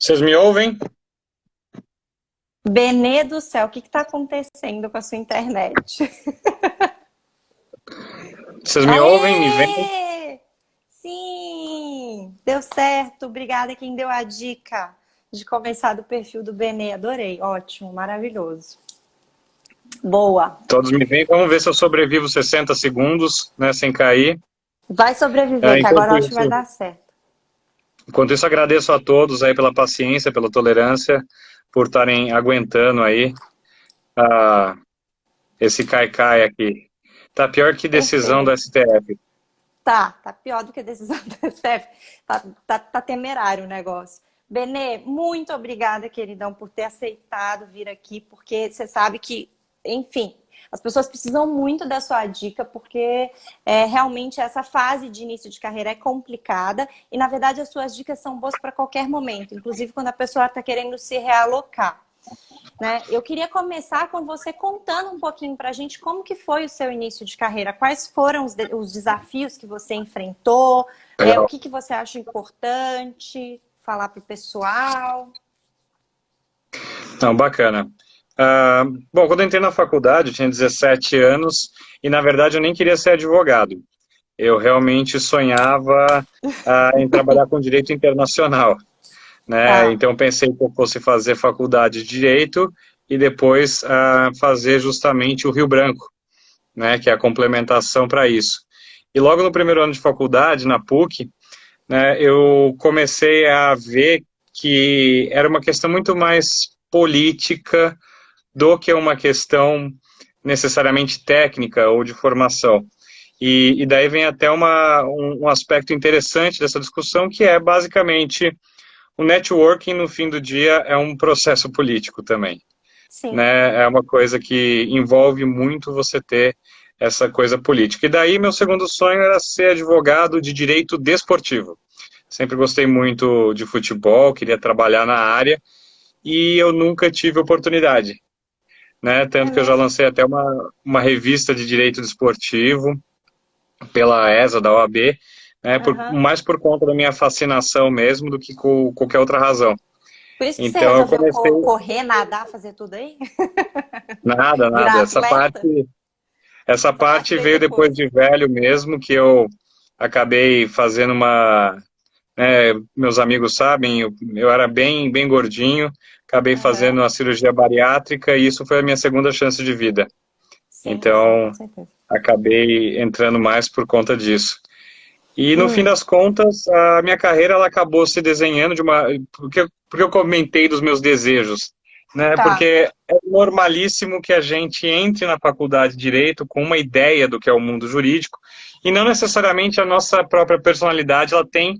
Vocês me ouvem? Benê do céu, o que está acontecendo com a sua internet? Vocês me ouvem? Me veem? Aê! Sim! Deu certo. Obrigada quem deu a dica de começar do perfil do Benê. Adorei. Ótimo, maravilhoso. Boa. Todos me veem? Vamos ver se eu sobrevivo 60 segundos, né, sem cair. Vai sobreviver, que agora eu acho que vai dar certo. Enquanto isso, agradeço a todos aí pela paciência, pela tolerância, por estarem aguentando aí esse cai-cai aqui. Tá pior que decisão do Perfeito. STF. Tá pior do que a decisão do STF. Tá temerário o negócio. Benê, muito obrigada, queridão, por ter aceitado vir aqui, porque você sabe que, enfim, as pessoas precisam muito da sua dica, porque realmente essa fase de início de carreira é complicada e, na verdade, as suas dicas são boas para qualquer momento, inclusive quando a pessoa está querendo se realocar. Né? Eu queria começar com você contando um pouquinho para a gente como que foi o seu início de carreira, quais foram os desafios que você enfrentou, o que você acha importante falar para o pessoal. Não, bacana. Bom, quando eu entrei na faculdade, eu tinha 17 anos e, na verdade, eu nem queria ser advogado. Eu realmente sonhava em trabalhar com direito internacional, né? Tá. Então, pensei que eu fosse fazer faculdade de Direito e depois fazer justamente o Rio Branco, né? Que é a complementação para isso. E logo no primeiro ano de faculdade, na PUC, né, eu comecei a ver que era uma questão muito mais política do que uma questão necessariamente técnica ou de formação. E daí vem até um aspecto interessante dessa discussão, que é basicamente o networking, no fim do dia, é um processo político também. Sim. Né? É uma coisa que envolve muito você ter essa coisa política. E daí meu segundo sonho era ser advogado de direito desportivo. Sempre gostei muito de futebol, queria trabalhar na área, e eu nunca tive oportunidade. Né? É Tanto que eu já mesmo? lancei até uma revista de direito desportivo pela ESA, da OAB, né? Uhum. Mais por conta da minha fascinação mesmo do que com qualquer outra razão. Por isso que você Então eu resolveu comecei, correr, nadar, fazer tudo aí? nada, Virar nada, atleta? essa Essa parte parte veio veio depois depois. de velho mesmo, que eu acabei fazendo meus amigos sabem, eu era bem gordinho, acabei Uhum. fazendo a cirurgia bariátrica e isso foi a minha segunda chance de vida. Sim, com Então, certeza. acabei entrando mais por conta disso. E no fim Hum, das contas, a minha carreira ela acabou se desenhando porque eu comentei dos meus desejos, né? tá. Porque é normalíssimo que a gente entre na faculdade de Direito com uma ideia do que é o mundo jurídico e não necessariamente a nossa própria personalidade ela tem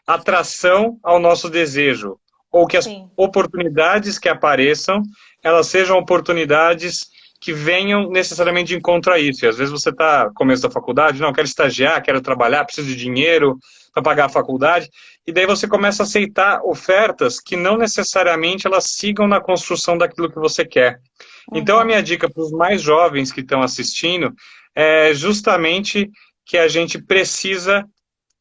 atração ao nosso desejo, ou que as Sim. oportunidades que apareçam, elas sejam oportunidades que venham necessariamente de encontro a isso. E às vezes você está no começo da faculdade, não, quero estagiar, quero trabalhar, preciso de dinheiro para pagar a faculdade, e daí você começa a aceitar ofertas que não necessariamente elas sigam na construção daquilo que você quer. Então a Uhum. minha dica para os mais jovens que estão assistindo é justamente que a gente precisa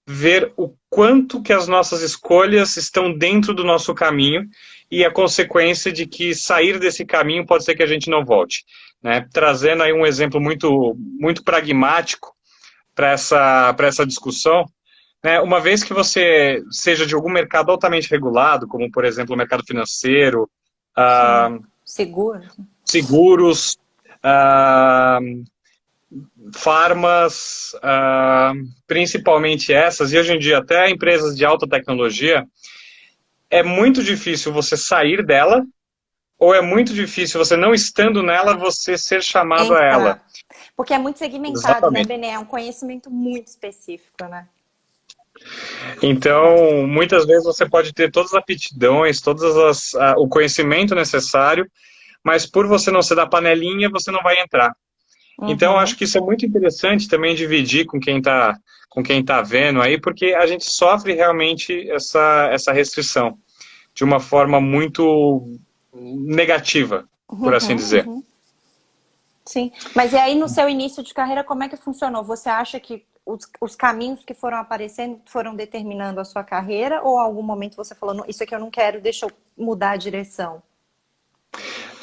ver o quanto que as nossas escolhas estão dentro do nosso caminho e a consequência de que sair desse caminho pode ser que a gente não volte. Né? Trazendo aí um exemplo muito pragmático para essa discussão, né? Uma vez que você seja de algum mercado altamente regulado, como por exemplo o mercado financeiro, Sim. ah, Seguro. seguros, ah, farmas, principalmente essas, e hoje em dia até empresas de alta tecnologia, é muito difícil você sair dela, ou é muito difícil você não estando nela, você ser chamado a ela. Entrar. Porque é muito segmentado, né, Exatamente. Benê? É um conhecimento muito específico, né? Então, muitas vezes você pode ter todas as aptidões, o conhecimento necessário, mas por você não ser da panelinha, você não vai entrar. Então, eu acho Uhum. que isso é muito interessante também dividir com quem tá vendo aí, porque a gente sofre realmente essa restrição de uma forma muito negativa, por assim Uhum, dizer. uhum. Sim. Mas e aí, no seu início de carreira, como é que funcionou? Você acha que os caminhos que foram aparecendo foram determinando a sua carreira, ou em algum momento você falou, "Não, isso aqui eu não quero, deixa eu mudar a direção"?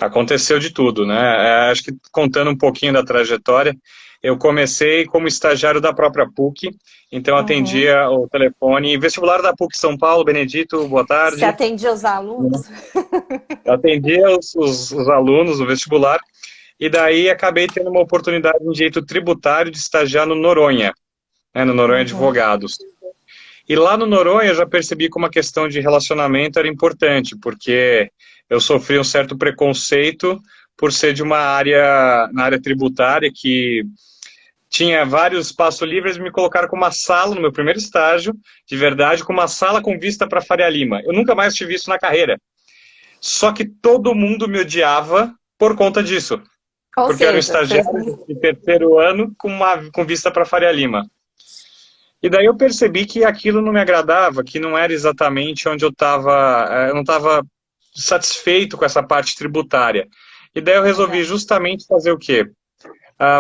Aconteceu de tudo, né? Acho que contando um pouquinho da trajetória, eu comecei como estagiário da própria PUC, então Uhum. atendia o telefone, vestibular da PUC São Paulo, Benedito, boa Você tarde. atendia os alunos? Eu atendia os alunos do vestibular, e daí acabei tendo uma oportunidade em direito tributário de estagiar no Noronha, né, no Noronha Uhum. Advogados. E lá no Noronha eu já percebi que uma questão de relacionamento era importante, porque eu sofri um certo preconceito por ser de uma área, na área tributária, que tinha vários espaços livres e me colocaram com uma sala no meu primeiro estágio, de verdade, com uma sala com vista para Faria Lima. Eu nunca mais tive isso na carreira. Só que todo mundo me odiava por conta disso, Ou porque eu era um seja, você... estagiário de terceiro ano com vista para Faria Lima. E daí eu percebi que aquilo não me agradava, que não era exatamente onde eu não estava satisfeito com essa parte tributária. E daí eu resolvi Legal. justamente fazer o quê?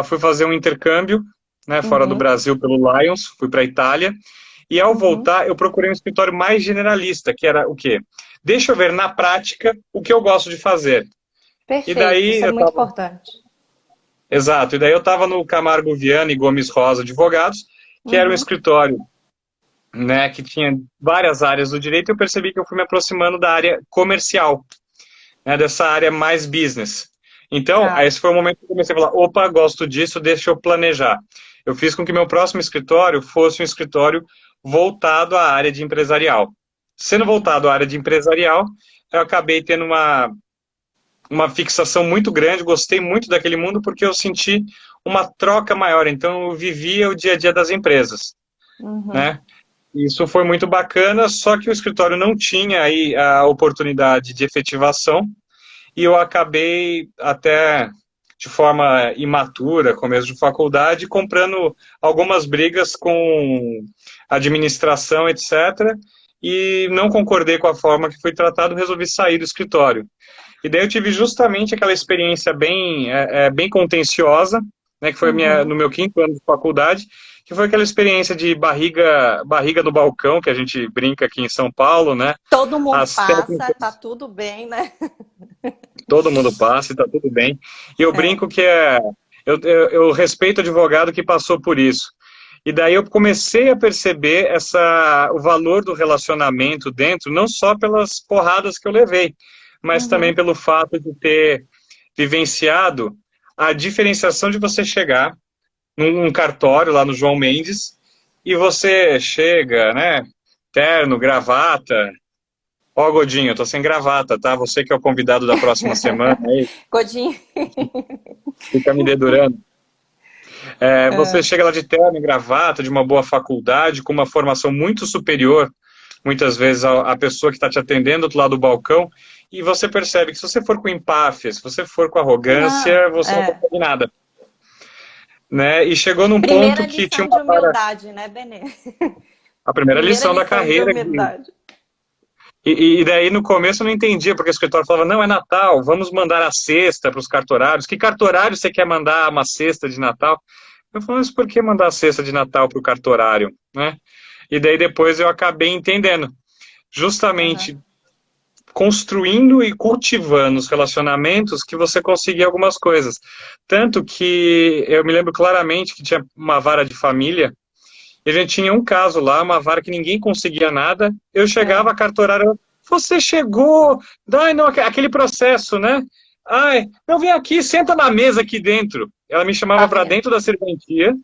Fui fazer um intercâmbio, né, fora do Uhum. Brasil pelo Lions, fui para a Itália, e ao Uhum. voltar eu procurei um escritório mais generalista, que era o quê? Deixa eu ver na prática o que eu gosto de fazer. E Perfeito, daí isso é eu muito estava, importante. exato, e daí eu estava no Camargo Viana e Gomes Rosa Advogados, que era um Uhum. escritório, né, que tinha várias áreas do direito, e eu percebi que eu fui me aproximando da área comercial, né, dessa área mais business. Então, Tá. esse foi o momento que eu comecei a falar, opa, gosto disso, deixa eu planejar. Eu fiz com que meu próximo escritório fosse um escritório voltado à área de empresarial. Sendo voltado à área de empresarial, eu acabei tendo uma fixação muito grande, gostei muito daquele mundo porque eu senti uma troca maior, então eu vivia o dia a dia das empresas, Uhum. né? Isso foi muito bacana, só que o escritório não tinha aí a oportunidade de efetivação e eu acabei até de forma imatura, começo de faculdade, comprando algumas brigas com administração, etc. E não concordei com a forma que foi tratado, resolvi sair do escritório. E daí eu tive justamente aquela experiência bem contenciosa, né, que foi Uhum. no meu quinto ano de faculdade, que foi aquela experiência de barriga no balcão, que a gente brinca aqui em São Paulo, né? Todo mundo As passa, técnicas, tá tudo bem, né? todo mundo passa e tá tudo bem. E eu É. brinco que eu respeito o advogado que passou por isso. E daí eu comecei a perceber o valor do relacionamento dentro, não só pelas porradas que eu levei, mas também Uhum. pelo fato de ter vivenciado a diferenciação de você chegar num cartório lá no João Mendes e você chega, né, terno, gravata. Ó, Godinho, eu tô sem gravata, tá? Você que é o convidado da próxima semana aí, Godinho. fica me dedurando. Você É. chega lá de terno e gravata, de uma boa faculdade, com uma formação muito superior, muitas vezes, à pessoa que está te atendendo do outro lado do balcão, e você percebe que se você for com empáfia, se você for com Não, arrogância, você não é. consegue nada. Né? E chegou num Primeira ponto que tinha lição de uma vara, humildade, né, Benê? a primeira Primeira lição da lição de carreira, humildade. e daí no começo eu não entendia, porque o escritório falava, não, é Natal, vamos mandar a cesta para os cartorários. Que cartorário você quer mandar uma cesta de Natal? Eu falei, mas por que mandar a cesta de Natal para o cartorário? Né? E daí depois eu acabei entendendo. Uhum. Justamente construindo e cultivando os relacionamentos que você conseguia algumas coisas. Tanto que eu me lembro claramente que tinha uma vara de família, e a gente tinha um caso lá, uma vara que ninguém conseguia nada. Eu chegava, É. a cartorária, você chegou, ai, não, aquele processo, né? Ai, não, vem aqui, senta na mesa aqui dentro. Ela me Tá chamava para vendo? dentro da serventia,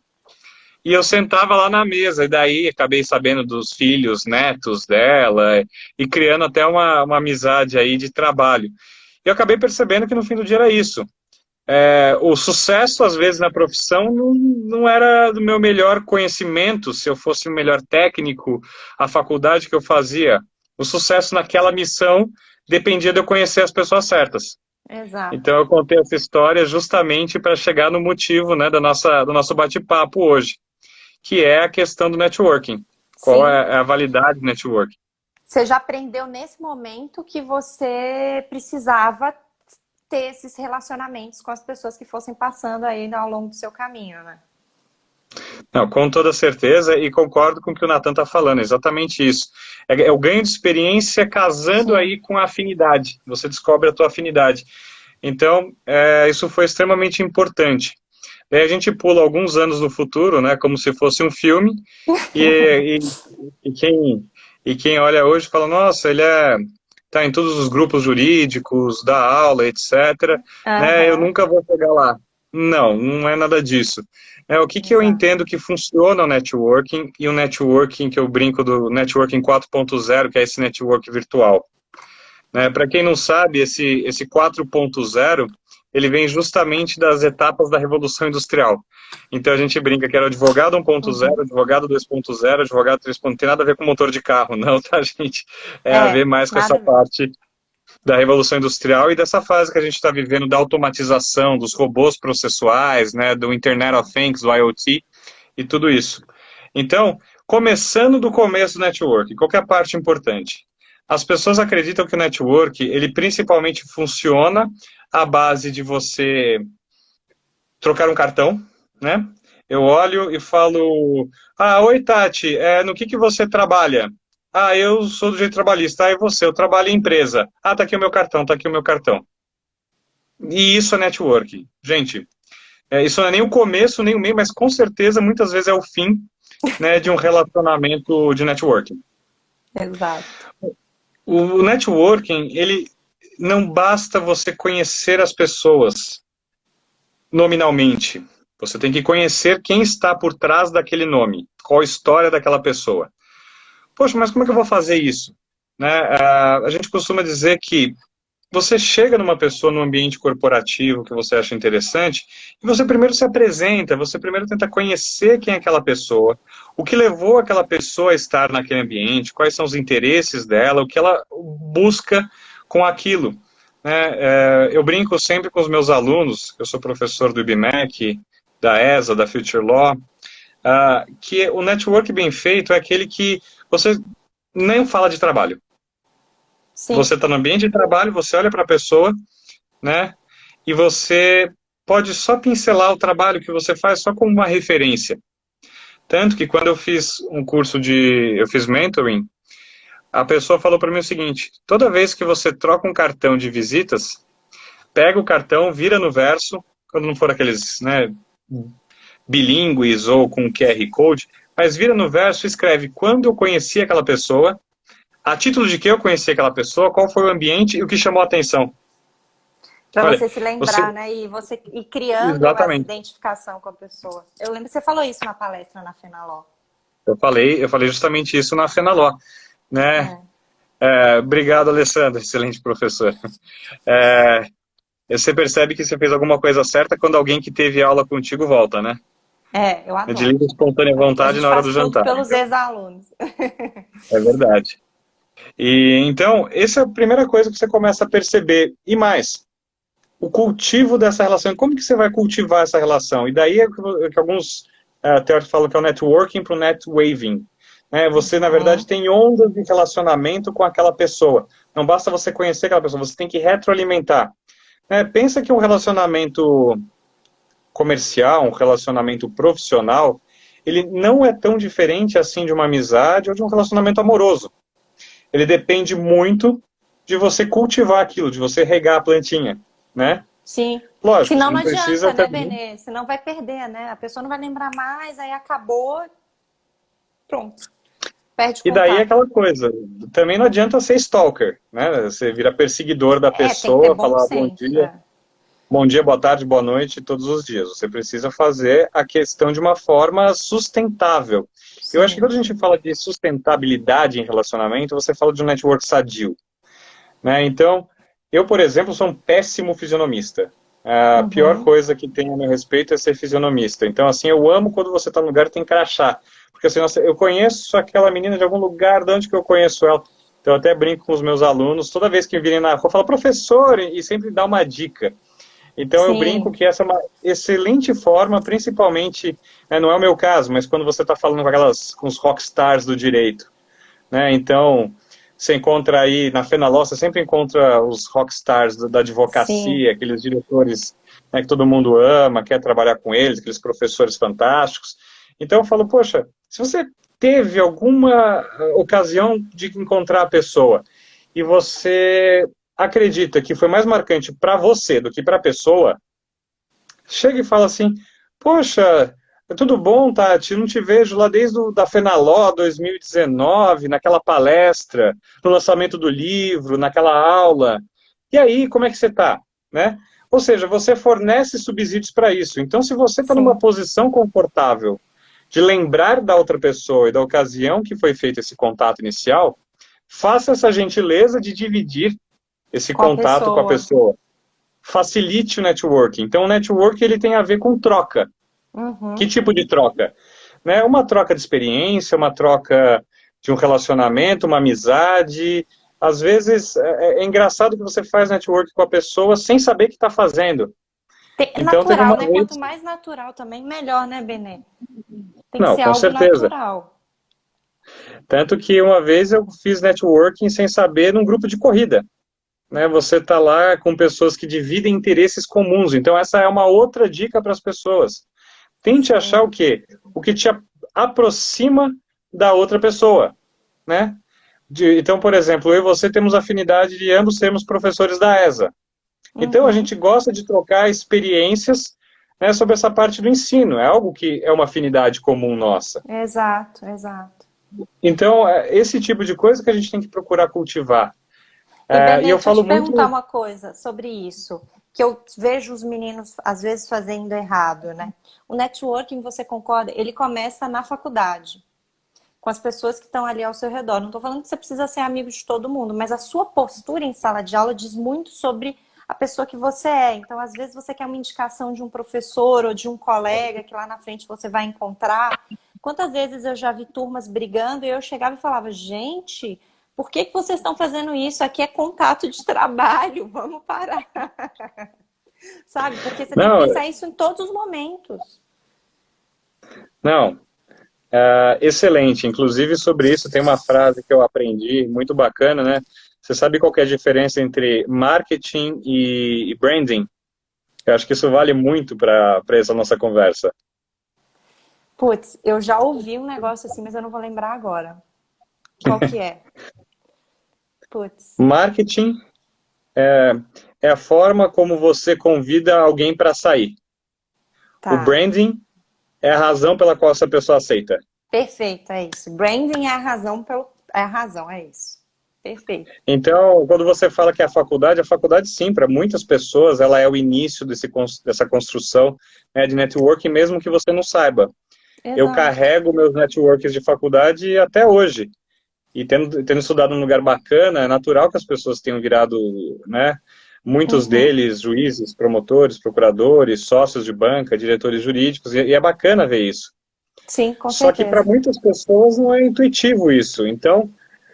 e eu sentava lá na mesa, e daí acabei sabendo dos filhos, netos dela, e criando até uma amizade aí de trabalho. E eu acabei percebendo que no fim do dia era isso. O sucesso, às vezes, na profissão não era do meu melhor conhecimento, se eu fosse o melhor técnico, a faculdade que eu fazia. O sucesso naquela missão dependia de eu conhecer as pessoas certas. Exato. Então eu contei essa história justamente para chegar no motivo, né, do nosso bate-papo hoje, que é a questão do networking. Qual Sim. é a validade do networking? Você já aprendeu nesse momento que você precisava ter esses relacionamentos com as pessoas que fossem passando aí ao longo do seu caminho, né? Não, com toda certeza, e concordo com o que o Nathan está falando, exatamente isso. É o ganho de experiência casando Sim. aí com a afinidade, você descobre a tua afinidade. Então, isso foi extremamente importante. Daí a gente pula alguns anos no futuro, né, como se fosse um filme, e, e, e quem, e quem olha hoje fala, nossa, ele tá em todos os grupos jurídicos, dá aula, etc., né, eu Aham, nunca vou chegar lá. Não, não é nada disso. O que que eu exato. entendo que funciona o networking, e o networking que eu brinco do networking 4.0, que é esse network virtual. Né? Para quem não sabe, esse 4.0, ele vem justamente das etapas da Revolução Industrial. Então a gente brinca que era o advogado 1.0, Uhum. advogado 2.0, advogado 3.0, não tem nada a ver com motor de carro, não, tá, gente? É a ver É, mais com essa nada a ver. parte da Revolução Industrial e dessa fase que a gente está vivendo da automatização, dos robôs processuais, né, do Internet of Things, do IoT e tudo isso. Então, começando do começo do network, qual que é a parte importante? As pessoas acreditam que o network, ele principalmente funciona à base de você trocar um cartão, né? Eu olho e falo, oi Tati, no que você trabalha? Eu sou do jeito trabalhista. E você? Eu trabalho em empresa. Tá aqui o meu cartão, tá aqui o meu cartão. E isso é network. Gente, isso não é nem o começo, nem o meio, mas com certeza, muitas vezes é o fim, né, de um relacionamento de networking. Exato. O networking, ele não basta você conhecer as pessoas nominalmente. Você tem que conhecer quem está por trás daquele nome, qual a história daquela pessoa. Poxa, mas como é que eu vou fazer isso? Né? A gente costuma dizer que você chega numa pessoa num ambiente corporativo que você acha interessante e você primeiro se apresenta, você primeiro tenta conhecer quem é aquela pessoa, o que levou aquela pessoa a estar naquele ambiente, quais são os interesses dela, o que ela busca com aquilo. Né? Eu brinco sempre com os meus alunos, eu sou professor do IBMEC, da ESA, da Future Law, que o network bem feito é aquele que você nem fala de trabalho. Sim. Você está no ambiente de trabalho, você olha para a pessoa, né? E você pode só pincelar o trabalho que você faz só como uma referência. Tanto que quando eu fiz um curso eu fiz mentoring, a pessoa falou para mim o seguinte: toda vez que você troca um cartão de visitas, pega o cartão, vira no verso, quando não for aqueles, né, bilíngues ou com QR Code, mas vira no verso e escreve quando eu conheci aquela pessoa, a título de que eu conheci aquela pessoa, qual foi o ambiente e o que chamou a atenção. Para Olha, você se você. lembrar, né? E você ir criando essa Exatamente. identificação com a pessoa. Eu lembro que você falou isso na palestra na Fenaló. Eu falei justamente isso na Fenaló, né? É. Obrigado, Alessandro, excelente professor. É, você percebe que você fez alguma coisa certa quando alguém que teve aula contigo volta, né? Eu É de adoro. livre espontânea A vontade gente na hora faz do tudo jantar. pelos Então, ex-alunos. é verdade. E então, essa é a primeira coisa que você começa a perceber. E mais, o cultivo dessa relação. Como que você vai cultivar essa relação? E daí que alguns teóricos falam que é o networking para o net waving. Né? Você, na verdade, Uhum. tem ondas de relacionamento com aquela pessoa. Não basta você conhecer aquela pessoa, você tem que retroalimentar. Pensa que um relacionamento comercial, um relacionamento profissional, ele não é tão diferente assim de uma amizade ou de um relacionamento amoroso. Ele depende muito de você cultivar aquilo, de você regar a plantinha, né? Sim. Lógico, Senão você não não adianta, precisa né, também. Benê? Senão vai perder, né? A pessoa não vai lembrar mais, aí acabou, pronto. Perde E daí é contato. aquela coisa, também não adianta ser stalker, né? Você vira perseguidor da Tem que ter pessoa, bom falar senso. bom dia, boa tarde, boa noite, todos os dias. Você precisa fazer a questão de uma forma sustentável. Eu acho que Sim. quando a gente fala de sustentabilidade em relacionamento, você fala de um network sadio. Né? Então, eu, por exemplo, sou um péssimo fisionomista. A pior Uhum. coisa que tem a meu respeito é ser fisionomista. Então, assim, eu amo quando você está no lugar e tem crachá. Porque assim, nossa, eu conheço aquela menina de algum lugar, de onde que eu conheço ela? Então, eu até brinco com os meus alunos, toda vez que virem na rua, eu falo, professor, e sempre dá uma dica. Então, eu brinco Sim. que essa é uma excelente forma, principalmente, não é o meu caso, mas quando você está falando com os rockstars do direito. Né? Então, você encontra aí, na Fenaló, você sempre encontra os rockstars da Sim. advocacia, aqueles diretores, né, que todo mundo ama, quer trabalhar com eles, aqueles professores fantásticos. Então eu falo, poxa, se você teve alguma ocasião de encontrar a pessoa e você acredita que foi mais marcante para você do que para a pessoa, chega e fala assim, poxa, tudo bom, Tati? Não te vejo lá desde da Fenaló 2019, naquela palestra, no lançamento do livro, naquela aula. E aí, como é que você está? Né? Ou seja, você fornece subsídios para isso. Então, se você está numa Sim, posição confortável de lembrar da outra pessoa e da ocasião que foi feito esse contato inicial, faça essa gentileza de dividir esse com a contato com a pessoa. pessoa. Facilite o networking. Então, o networking ele tem a ver com troca. Que Uhum. tipo de troca? Né? Uma troca de experiência, uma troca de um relacionamento, uma amizade. Às vezes é engraçado que você faz network com a pessoa sem saber que está fazendo. É Então teve natural, uma né? vez. Quanto mais natural também, melhor, né, Benê? Tem que Não, ser com algo certeza. natural. Tanto que uma vez eu fiz networking sem saber num grupo de corrida. Né? Você está lá com pessoas que dividem interesses comuns. Então essa é uma outra dica para as pessoas. Tente achar Sim. o quê? O que te aproxima da outra pessoa, né? Então, por exemplo, eu e você temos afinidade de ambos sermos professores da ESA. Então, a Uhum. gente gosta de trocar experiências, né, sobre essa parte do ensino. É algo que é uma afinidade comum nossa. Exato, exato. Então, é esse tipo de coisa que a gente tem que procurar cultivar. E E Benê, eu deixa eu falo te perguntar muito. uma coisa sobre isso, que eu vejo os meninos às vezes fazendo errado, né? O networking, você concorda? Ele começa na faculdade, com as pessoas que estão ali ao seu redor. Não estou falando que você precisa ser amigo de todo mundo, mas a sua postura em sala de aula diz muito sobre a pessoa que você é. Então, às vezes, você quer uma indicação de um professor ou de um colega que lá na frente você vai encontrar. Quantas vezes eu já vi turmas brigando e eu chegava e falava, gente, por que que vocês estão fazendo isso? Aqui é contato de trabalho, vamos parar. Sabe? Porque você tem que Não, pensar isso em todos os momentos. não. Excelente. Inclusive, sobre isso, tem uma frase que eu aprendi, muito bacana, né? Você sabe qual que é a diferença entre marketing e branding? Eu acho que isso vale muito para essa nossa conversa. Putz, eu já ouvi um negócio assim, mas eu não vou lembrar agora. Qual que é? Putz, Marketing é a forma como você convida alguém para sair. O tá. branding é a razão pela qual essa pessoa aceita. Perfeito, é isso. Branding é a razão pelo. É a razão, é isso. Perfeito. Então, quando você fala que é a faculdade sim, para muitas pessoas, ela é o início dessa construção, né, de networking, mesmo que você não saiba. Eu Exato. carrego meus networks de faculdade até hoje. E tendo estudado num lugar bacana, é natural que as pessoas tenham virado, né, muitos Uhum. deles juízes, promotores, procuradores, sócios de banca, diretores jurídicos, e é bacana ver isso. Sim, com Só que para certeza. muitas pessoas não é intuitivo isso. Então,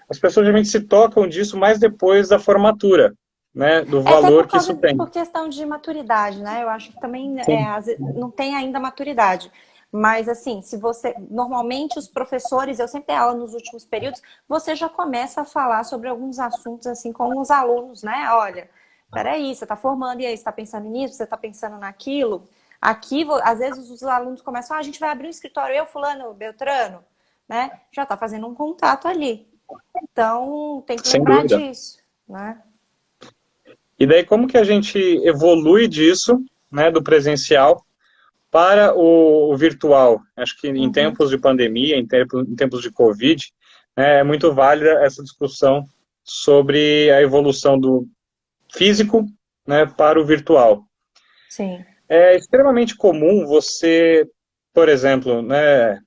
as pessoas geralmente se tocam disso mais depois da formatura, né, do É até valor que isso tem. por questão de maturidade, né? Eu acho que também Sim, não tem ainda maturidade. Mas assim, se você. Normalmente os professores, eu sempre dei aula nos últimos períodos, você já começa a falar sobre alguns assuntos assim com os alunos, né? Olha, peraí, você está formando, e aí, você está pensando nisso, você está pensando naquilo? Aqui, às vezes, os alunos começam, a gente vai abrir um escritório, eu, fulano, Beltrano, né? Já está fazendo um contato ali. Então, tem que sem lembrar dúvida. disso, né? E daí como que a gente evolui disso, né, do presencial para o virtual? Acho que em Uhum. tempos de pandemia, em tempos de Covid, né, é muito válida essa discussão sobre a evolução do físico, né, para o virtual. Sim. É extremamente comum você, por exemplo, né,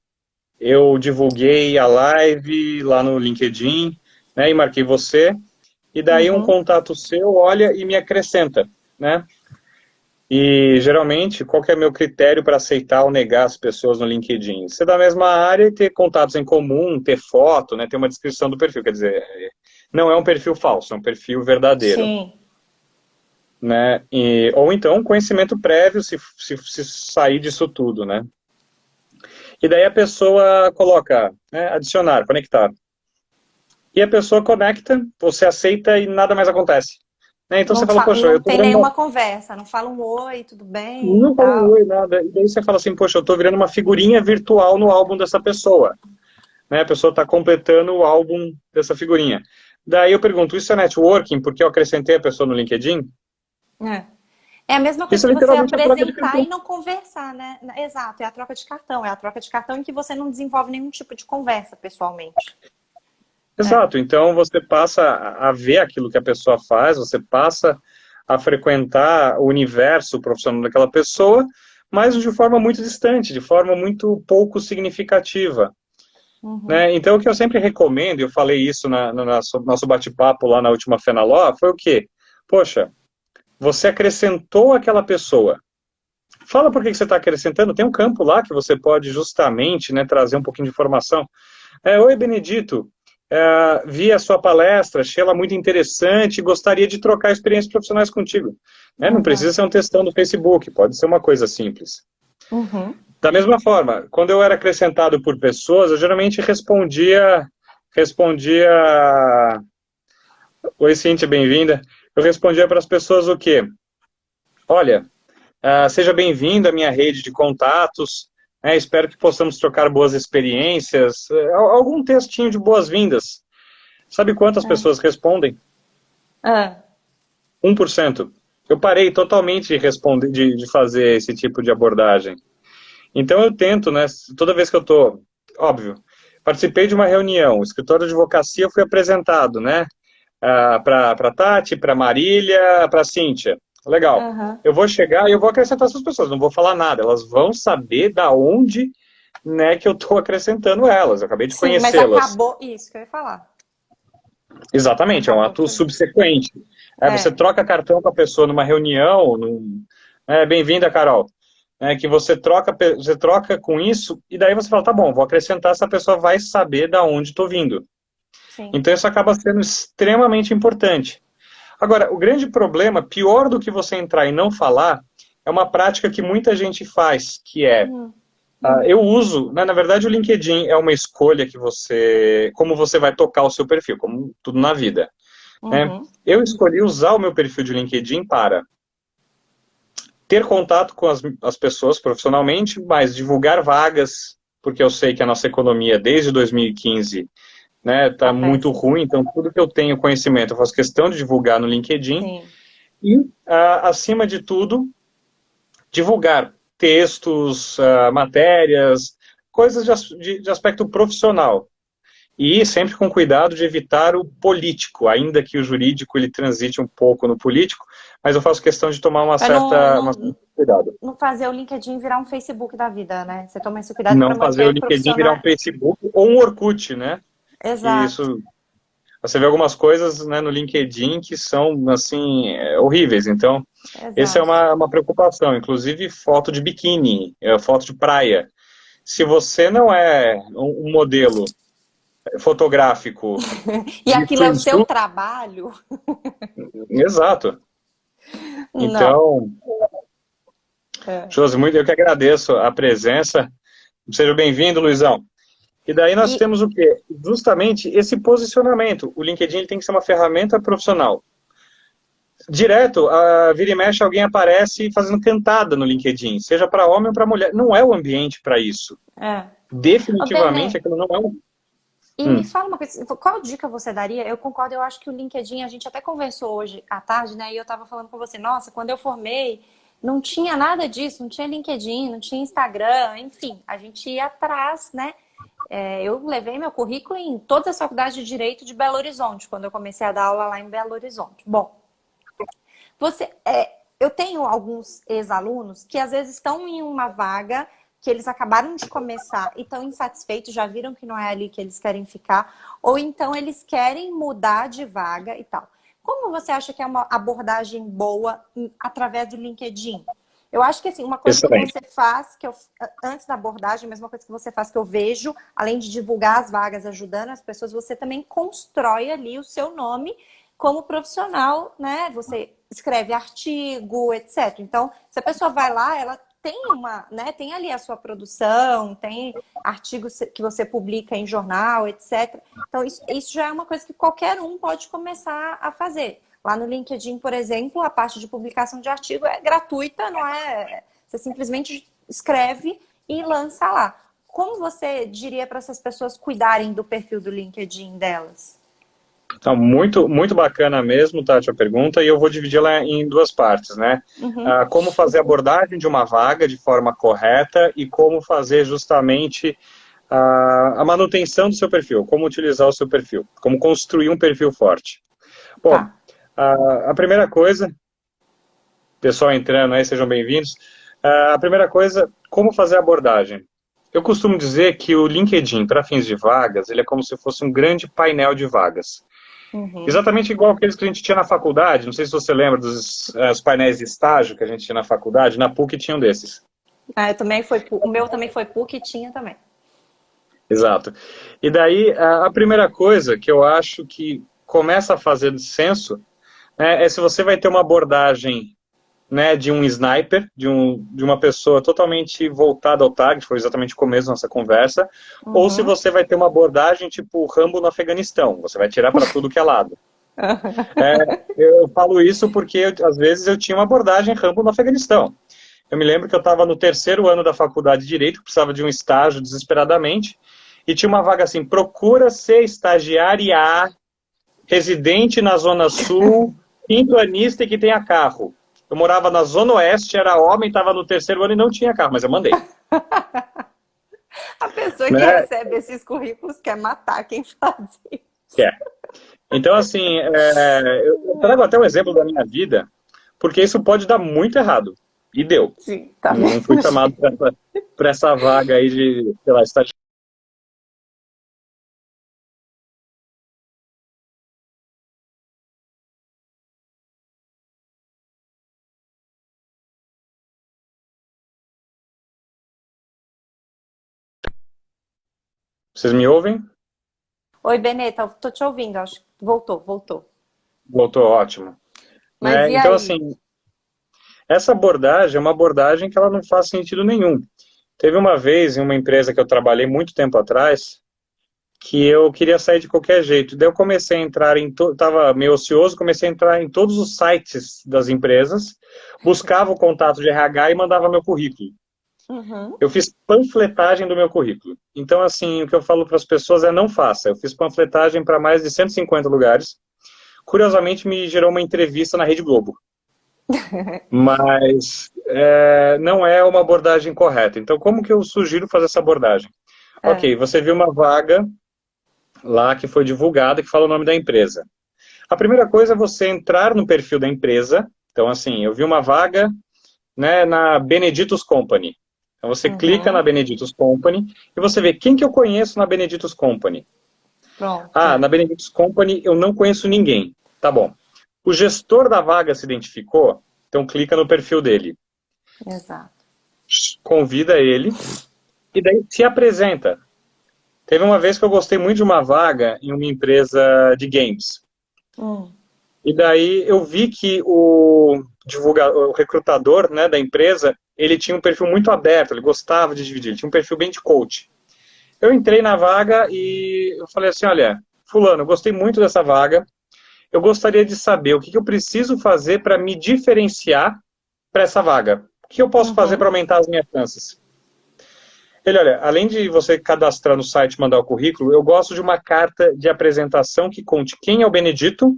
eu divulguei a live lá no LinkedIn, né, e marquei você, e daí um Uhum. contato seu olha e me acrescenta, né? E geralmente, qual que é o meu critério para aceitar ou negar as pessoas no LinkedIn? Ser da mesma área e ter contatos em comum, ter foto, né, ter uma descrição do perfil. Quer dizer, não é um perfil falso, é um perfil verdadeiro. Sim. Né? Ou então conhecimento prévio, se sair disso tudo, né? E daí a pessoa coloca, né, adicionar, conectar. E a pessoa conecta, você aceita e nada mais acontece. Né? Então você Não, fala, poxa, não eu tô tem virando nenhuma conversa, não fala um oi, tudo bem e não fala um tal. oi, nada. E daí você fala assim, poxa, eu tô virando uma figurinha virtual no álbum dessa pessoa. Né? A pessoa está completando o álbum dessa figurinha. Daí eu pergunto, isso é networking porque eu acrescentei a pessoa no LinkedIn? É. É a mesma coisa Isso é que você literalmente a troca de apresentar cartão. e não conversar, né? Exato, é a troca de cartão. É a troca de cartão em que você não desenvolve nenhum tipo de conversa pessoalmente. É. Exato, então você passa a ver aquilo que a pessoa faz, você passa a frequentar o universo profissional daquela pessoa, mas de forma muito distante, de forma muito pouco significativa. Uhum. Né? Então, o que eu sempre recomendo, e eu falei isso no nosso bate-papo lá na última Fenaló, foi o quê? Poxa, você acrescentou aquela pessoa. Fala por que você está acrescentando. Tem um campo lá que você pode justamente, né, trazer um pouquinho de informação. Oi, Benedito. Vi a sua palestra, achei ela muito interessante, gostaria de trocar experiências profissionais contigo. Não precisa Uhum. ser um textão do Facebook, pode ser uma coisa simples. Uhum. Da mesma forma, quando eu era acrescentado por pessoas, eu geralmente respondia, oi, Cíntia, bem-vinda. Eu respondia para as pessoas o quê? Olha, seja bem-vindo à minha rede de contatos, espero que possamos trocar boas experiências, algum textinho de boas-vindas. Sabe quantas É. pessoas respondem? Ah. 1%. Eu parei totalmente de responder, de fazer esse tipo de abordagem. Então eu tento, né, toda vez que eu estou, óbvio, participei de uma reunião, o escritório de advocacia foi apresentado, né, para Tati, para Marília, para Cíntia. Legal. Aham. Eu vou chegar e eu vou acrescentar essas pessoas, não vou falar nada, elas vão saber da onde, né, que eu estou acrescentando elas. Eu acabei de Sim, mas conhecê-las. acabou isso que eu ia falar. Exatamente, é um Acabou ato foi. subsequente. Você É. troca cartão com a pessoa numa reunião, bem-vinda, Carol. Que você troca com isso, e daí você fala, tá bom, vou acrescentar, essa pessoa vai saber da onde estou vindo. Sim. Então isso acaba sendo extremamente importante. Agora, o grande problema, pior do que você entrar e não falar, é uma prática que muita gente faz, que é, Hum. eu uso, né, na verdade o LinkedIn é uma escolha que como você vai tocar o seu perfil, como tudo na vida. Né? Uhum. Eu escolhi usar o meu perfil de LinkedIn para ter contato com as pessoas profissionalmente, mas divulgar vagas, porque eu sei que a nossa economia desde 2015 Tá tá muito péssimo. ruim, então tudo que eu tenho conhecimento eu faço questão de divulgar no LinkedIn Sim. e, acima de tudo, divulgar textos, matérias, coisas de aspecto profissional. E sempre com cuidado de evitar o político, ainda que o jurídico ele transite um pouco no político, mas eu faço questão de tomar Pra não, uma não, certa cuidado. não fazer o LinkedIn virar um Facebook da vida, né? Você toma esse cuidado para Não fazer manter o o LinkedIn virar profissional. um Facebook ou um Orkut, né? Que Exato. isso, você vê algumas coisas, né, no LinkedIn que são, assim, horríveis. Então, essa é Exato. uma preocupação. Inclusive, foto de biquíni, foto de praia. Se você não é um modelo fotográfico E de aquilo é o seu swimsuit, trabalho? exato. Não. Então, É. Josi, muito eu que agradeço a presença. Seja bem-vindo, Luizão. E daí nós E temos o quê? Justamente esse posicionamento. O LinkedIn ele tem que ser uma ferramenta profissional. Direto, vira e mexe, alguém aparece fazendo cantada no LinkedIn, seja para homem ou para mulher. Não é o ambiente para isso. é. Ô, Definitivamente Benê, aquilo não é um. e me Hum, fala uma coisa, qual dica você daria? Eu concordo, eu acho que o LinkedIn, a gente até conversou hoje à tarde, né? E eu tava falando com você, nossa, quando eu formei, não tinha nada disso, não tinha LinkedIn, não tinha Instagram, enfim, a gente ia atrás, né? Eu levei meu currículo em todas as faculdades de Direito de Belo Horizonte, quando eu comecei a dar aula lá em Belo Horizonte. Bom, eu tenho alguns ex-alunos que às vezes estão em uma vaga que eles acabaram de começar e estão insatisfeitos, já viram que não é ali que eles querem ficar, ou então eles querem mudar de vaga e tal. Como você acha que é uma abordagem boa através do LinkedIn? Eu acho que assim, uma coisa que excelente. você faz, antes da abordagem, a mesma coisa que você faz que eu vejo, além de divulgar as vagas, ajudando as pessoas, você também constrói ali o seu nome como profissional, né? Você escreve artigo, etc. Então, se a pessoa vai lá, ela tem né? Tem ali a sua produção, tem artigos que você publica em jornal, etc. Então, isso já é uma coisa que qualquer um pode começar a fazer. Lá no LinkedIn, por exemplo, a parte de publicação de artigo é gratuita, não é? Você simplesmente escreve e lança lá. Como você diria para essas pessoas cuidarem do perfil do LinkedIn delas? Então, muito, muito bacana mesmo, Tati, a pergunta, e eu vou dividi-la em duas partes, né? Uhum, Como fazer a abordagem de uma vaga de forma correta e como fazer justamente a manutenção do seu perfil, como utilizar o seu perfil, como construir um perfil forte. Bom, tá. a primeira coisa, pessoal entrando aí, sejam bem-vindos. A primeira coisa, como fazer a abordagem? Eu costumo dizer que o LinkedIn, para fins de vagas, ele é como se fosse um grande painel de vagas. Uhum. Exatamente igual aqueles que a gente tinha na faculdade, não sei se você lembra dos os painéis de estágio que a gente tinha na faculdade, na PUC tinha um desses. Eu também o meu também foi PUC e tinha também. Exato. E daí, a primeira coisa que eu acho que começa a fazer senso, né, é se você vai ter uma abordagem, né, de um sniper, de uma pessoa totalmente voltada ao target, foi exatamente o começo da nossa conversa, ou se Uhum. você vai ter uma abordagem tipo Rambo no Afeganistão, você vai tirar para tudo que é lado. Eu falo isso porque, às vezes, eu tinha uma abordagem Rambo no Afeganistão. Eu me lembro que eu estava no terceiro ano da faculdade de Direito, precisava de um estágio desesperadamente, e tinha uma vaga assim, procura ser estagiária residente na Zona Sul, quintoanista e que tenha carro. Eu morava na Zona Oeste, era homem, estava no terceiro ano e não tinha carro, mas eu mandei. A pessoa que Né? recebe esses currículos quer matar quem faz isso. É. Então, assim, eu trago até um exemplo da minha vida, porque isso pode dar muito errado. E deu. Sim, tá Não fui vendo, chamado gente? para essa vaga aí de, sei lá, estagiário. Vocês me ouvem? Oi, Beneta, tô te ouvindo, acho que voltou. Voltou, ótimo. Mas Né? e Então, aí? assim, essa abordagem é uma abordagem que ela não faz sentido nenhum. Teve uma vez, em uma empresa que eu trabalhei muito tempo atrás, que eu queria sair de qualquer jeito. Daí eu comecei a entrar estava meio ocioso, comecei a entrar em todos os sites das empresas, buscava o contato de RH e mandava meu currículo. Uhum. Eu fiz panfletagem do meu currículo. Então, assim, o que eu falo para as pessoas é não faça. Eu fiz panfletagem para mais de 150 lugares. Curiosamente, me gerou uma entrevista na Rede Globo. Mas não é uma abordagem correta. Então, como que eu sugiro fazer essa abordagem? É. Ok, você viu uma vaga lá que foi divulgada que fala o nome da empresa. A primeira coisa é você entrar no perfil da empresa. Então, assim, eu vi uma vaga, né, na Benedictus Company. Então, você clica na Uhum. Benedictus Company e você vê quem que eu conheço na Benedictus Company. Ah, Pronto. na Benedictus Company eu não conheço ninguém. Tá bom. O gestor da vaga se identificou, então clica no perfil dele. Exato. Convida ele e daí se apresenta. Teve uma vez que eu gostei muito de uma vaga em uma empresa de games. Hum. E daí eu vi que o recrutador, né, da empresa, ele tinha um perfil muito aberto, ele gostava de dividir, ele tinha um perfil bem de coach. Eu entrei na vaga e eu falei assim, olha, fulano, eu gostei muito dessa vaga, eu gostaria de saber o que eu preciso fazer para me diferenciar para essa vaga. O que eu posso fazer para Uhum. aumentar as minhas chances? Ele, olha, além de você cadastrar no site e mandar o currículo, eu gosto de uma carta de apresentação que conte quem é o Benedito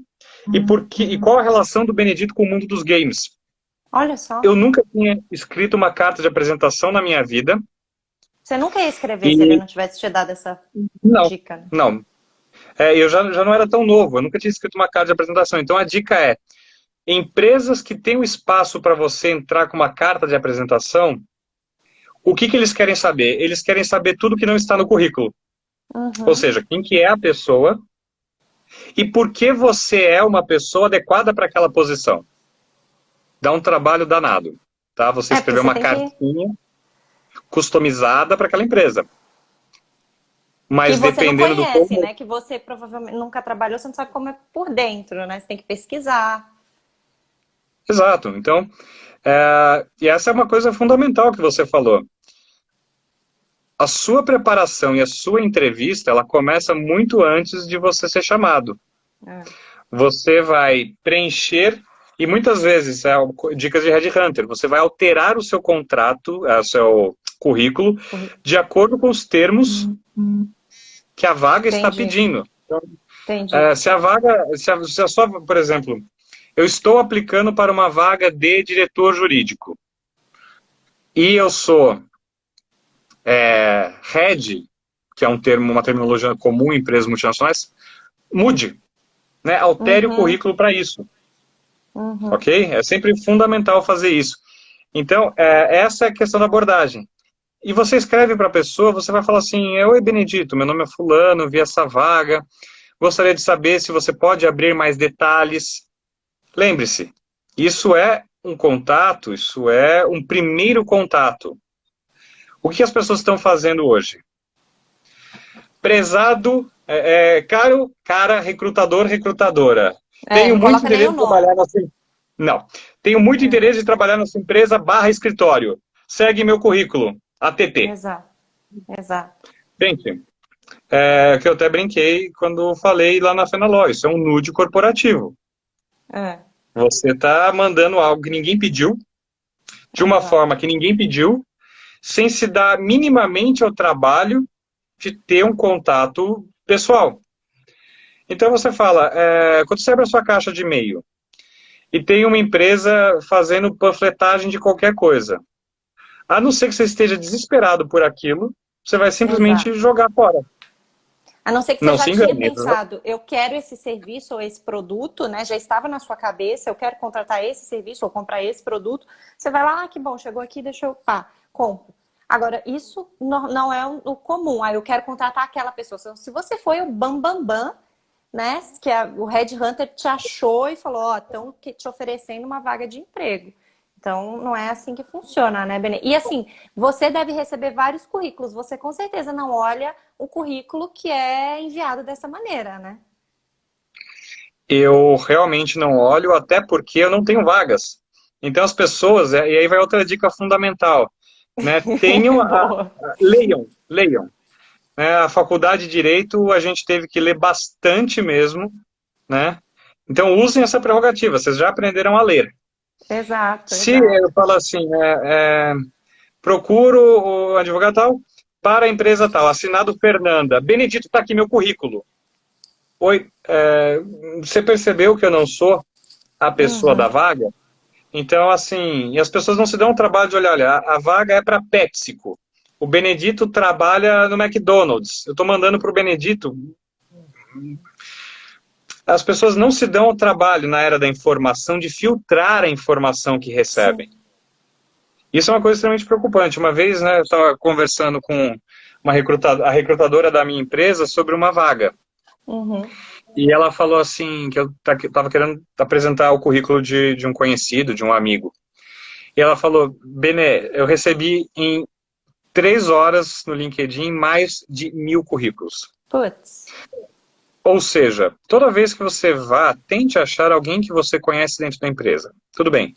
e qual a relação do Benedito com o mundo dos games. Olha só. Eu nunca tinha escrito uma carta de apresentação na minha vida Você nunca ia escrever se ele e não tivesse te dado essa não, dica, né? não. Eu já não era tão novo, eu nunca tinha escrito uma carta de apresentação. Então a dica é, empresas que têm o espaço para você entrar com uma carta de apresentação, o que eles querem saber? Eles querem saber tudo que não está no currículo. Ou Uhum. seja, quem que é a pessoa, e por que você é uma pessoa adequada para aquela posição. Dá um trabalho danado, tá? Você Porque escrever você uma tem que. cartinha customizada para aquela empresa. Que Mas você não dependendo do conhece, como... né? Que você provavelmente nunca trabalhou, você não sabe como é por dentro, né? Você tem que pesquisar. Exato. Então, e essa é uma coisa fundamental que você falou. A sua preparação e a sua entrevista, ela começa muito antes de você ser chamado. É. você vai preencher, e muitas vezes, dicas de headhunter, você vai alterar o seu contrato, o seu currículo, de acordo com os termos que a vaga está Entendi, pedindo. entendi. Se a vaga, se a sua, por exemplo, eu estou aplicando para uma vaga de diretor jurídico e eu sou head, que é um termo, uma terminologia comum em empresas multinacionais, mude, né? Altere o Uhum, currículo para isso, uhum. ok? É sempre fundamental fazer isso. Então, essa é a questão da abordagem. E você escreve para a pessoa, você vai falar assim, oi Benedito, meu nome é fulano, vi essa vaga, gostaria de saber se você pode abrir mais detalhes. Lembre-se, isso é um contato, isso é um primeiro contato. O que as pessoas estão fazendo hoje? Prezado, caro, cara, recrutador, recrutadora. Não Tenho muito coloca nem interesse o em nome. trabalhar nessa. Não. Tenho muito É, interesse em trabalhar nessa empresa barra escritório. Segue meu currículo. ATT. exato, exato. Gente, que eu até brinquei quando falei lá na Fenaló. Isso é um nude corporativo. É, Você está mandando algo que ninguém pediu, de uma exato. forma que ninguém pediu, sem se dar minimamente ao trabalho de ter um contato pessoal. Então você fala, quando você abre a sua caixa de e-mail e tem uma empresa fazendo panfletagem de qualquer coisa, a não ser que você esteja desesperado por aquilo, você vai simplesmente Exato. jogar fora. A não ser que você Não já se tinha engane. pensado, eu quero esse serviço ou esse produto, né? Já estava na sua cabeça, eu quero contratar esse serviço ou comprar esse produto. Você vai lá, que bom, chegou aqui, deixa eu, pá, compro. Agora, isso não é o comum. Ah, eu quero contratar aquela pessoa. Se você foi o bam, bam, bam, né? Que o headhunter te achou e falou, ó, estão te oferecendo uma vaga de emprego. Então, não é assim que funciona, né, Benê? E assim, você deve receber vários currículos. Você com certeza não olha o currículo que é enviado dessa maneira, né? Eu realmente não olho, até porque eu não tenho vagas. Então as pessoas, e aí vai outra dica fundamental, né? Boa. Leiam, leiam. A faculdade de Direito a gente teve que ler bastante mesmo, né? Então usem essa prerrogativa, vocês já aprenderam a ler. Exato, Se eu exato. falo assim, procuro o advogado tal para a empresa tal, assinado Fernanda. Benedito, está aqui meu currículo. Oi, você percebeu que eu não sou a pessoa da Uhum. vaga? Então, assim, e as pessoas não se dão o trabalho de olhar, olha, a vaga é para PepsiCo. O Benedito trabalha no McDonald's. Eu estou mandando para o Benedito. As pessoas não se dão o trabalho na era da informação de filtrar a informação que Sim. recebem. Isso é uma coisa extremamente preocupante. Uma vez, né, eu estava conversando com a recrutadora da minha empresa sobre uma vaga. Uhum. E ela falou assim, que eu estava querendo apresentar o currículo de um conhecido, de um amigo. E ela falou, Bené, eu recebi em 3 horas no LinkedIn mais de 1.000 currículos. Putz. Ou seja, toda vez que você vá, tente achar alguém que você conhece dentro da empresa. Tudo bem.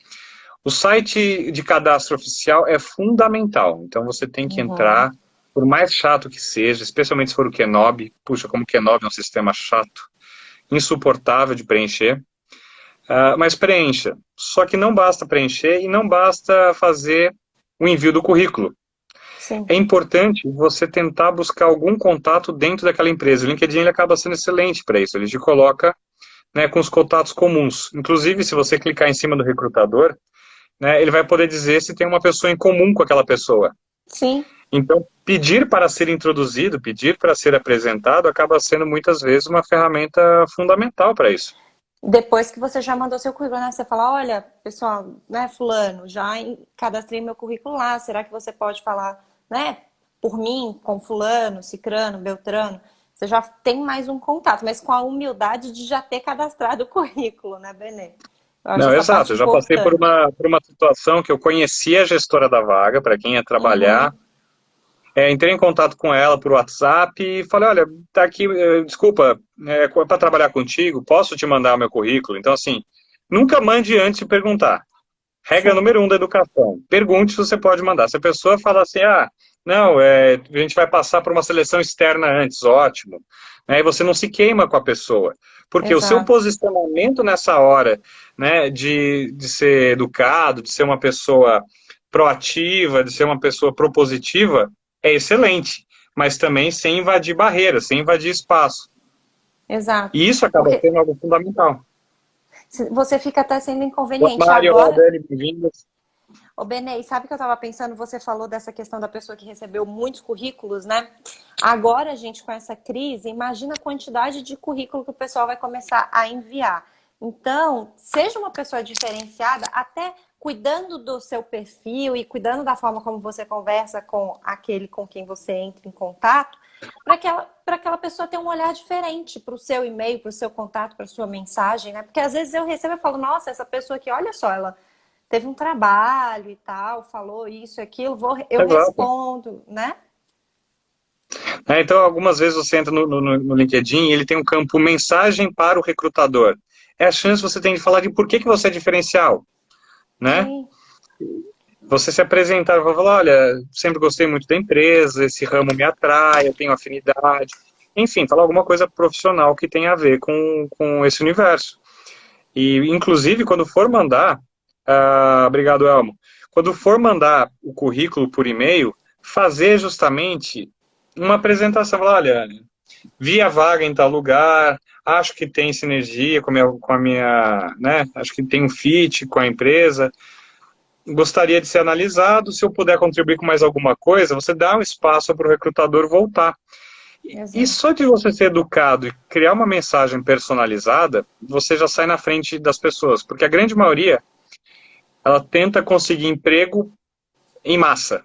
O site de cadastro oficial é fundamental. Então você tem que Uhum. entrar, por mais chato que seja, especialmente se for o Kenobi. Puxa, como o Kenobi é um sistema chato, insuportável de preencher. Mas preencha. Só que não basta preencher e não basta fazer o envio do currículo. Sim. É importante você tentar buscar algum contato dentro daquela empresa. O LinkedIn ele acaba sendo excelente para isso. Ele te coloca, né, com os contatos comuns. Inclusive, se você clicar em cima do recrutador, né, ele vai poder dizer se tem uma pessoa em comum com aquela pessoa. Sim. Então, pedir para ser introduzido, pedir para ser apresentado, acaba sendo muitas vezes uma ferramenta fundamental para isso. Depois que você já mandou seu currículo, né? Você fala, olha, pessoal, né, fulano, já cadastrei meu currículo lá, será que você pode falar, né, por mim, com fulano, cicrano, beltrano? Você já tem mais um contato, mas com a humildade de já ter cadastrado o currículo, né, Benê? Eu acho Não, essa exato. parte Eu já passei por importante. uma situação que eu conhecia a gestora da vaga, para quem ia Uhum, trabalhar. Entrei em contato com ela por WhatsApp e falei, olha, tá aqui, desculpa, para trabalhar contigo, posso te mandar o meu currículo? Então, assim, nunca mande antes de perguntar. Regra sim. número 1 da educação. Pergunte se você pode mandar. Se a pessoa fala assim, não, a gente vai passar por uma seleção externa antes, ótimo. Né? E você não se queima com a pessoa. Porque o seu Exato. posicionamento nessa hora, né, de ser educado, de ser uma pessoa proativa, de ser uma pessoa propositiva, é excelente. Mas também sem invadir barreiras, sem invadir espaço. Exato. E isso acaba Porque sendo algo fundamental. você fica até sendo Olá, inconveniente. Mário, olá, Agora, Dani, bem-vindos. ô Benê, sabe o que eu estava pensando? Você falou dessa questão da pessoa que recebeu muitos currículos, né? Agora, gente, com essa crise, imagina a quantidade de currículo que o pessoal vai começar a enviar. Então, seja uma pessoa diferenciada, até cuidando do seu perfil e cuidando da forma como você conversa com aquele com quem você entra em contato, para aquela pessoa ter um olhar diferente para o seu e-mail, para o seu contato, para a sua mensagem, né? Porque às vezes eu recebo e falo, nossa, essa pessoa aqui, olha só, ela teve um trabalho e tal, falou isso, aquilo, eu Exato. respondo, né? Então, algumas vezes você entra no LinkedIn e ele tem um campo mensagem para o recrutador. É a chance que você tem de falar de por que você é diferencial, né? Sim, Você se apresentar e falar, olha, sempre gostei muito da empresa, esse ramo me atrai, eu tenho afinidade. Enfim, falar alguma coisa profissional que tenha a ver com esse universo. E, inclusive, quando for mandar, obrigado, Elmo, quando for mandar o currículo por e-mail, fazer justamente uma apresentação, falar, olha, vi a vaga em tal lugar, acho que tem sinergia com a minha, né, acho que tem um fit com a empresa, gostaria de ser analisado, se eu puder contribuir com mais alguma coisa, você dá um espaço para o recrutador voltar. E exato. só de você ser educado e criar uma mensagem personalizada, você já sai na frente das pessoas, porque a grande maioria, ela tenta conseguir emprego em massa,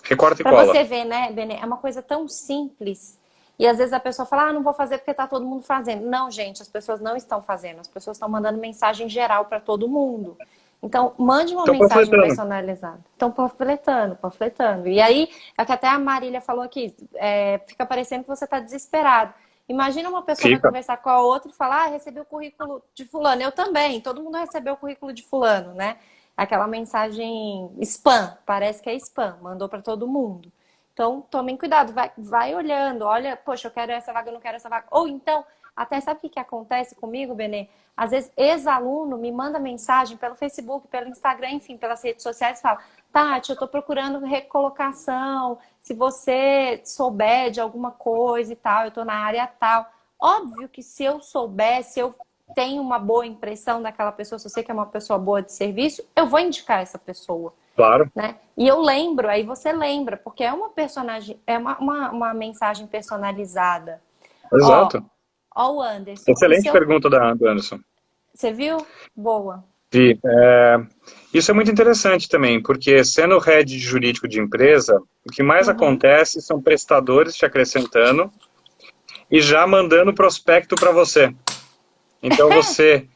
recorta e Para cola. você ver, né, Benê, é uma coisa tão simples. E às vezes a pessoa fala, não vou fazer porque tá todo mundo fazendo. Não, gente, as pessoas não estão fazendo. As pessoas estão mandando mensagem geral para todo mundo. Então, mande uma Então, mensagem panfletando. personalizada. Estão panfletando, panfletando. E aí, é que até a Marília falou aqui, fica parecendo que você está desesperado. Imagina uma pessoa vai Fica. conversar com a outra e falar, recebi o currículo de fulano. Eu também, todo mundo recebeu o currículo de fulano, né? Aquela mensagem spam, parece que é spam, mandou para todo mundo. Então, tomem cuidado, vai olhando, olha, poxa, eu quero essa vaga, eu não quero essa vaga. Ou então, até sabe o que acontece comigo, Benê? Às vezes, ex-aluno me manda mensagem pelo Facebook, pelo Instagram, enfim, pelas redes sociais, e fala, Tati, eu tô procurando recolocação, se você souber de alguma coisa e tal, eu tô na área tal. Óbvio que se eu souber, se eu tenho uma boa impressão daquela pessoa, se eu sei que é uma pessoa boa de serviço, eu vou indicar essa pessoa, Claro. né? E eu lembro, aí você lembra, porque é uma personagem, é uma mensagem personalizada. Ó, Exato. ó o Anderson. E se Excelente eu, pergunta do Anderson. você viu? Boa. Vi. Isso é muito interessante também, porque sendo head jurídico de empresa, o que mais Uhum. acontece são prestadores te acrescentando e já mandando prospecto para você. Então você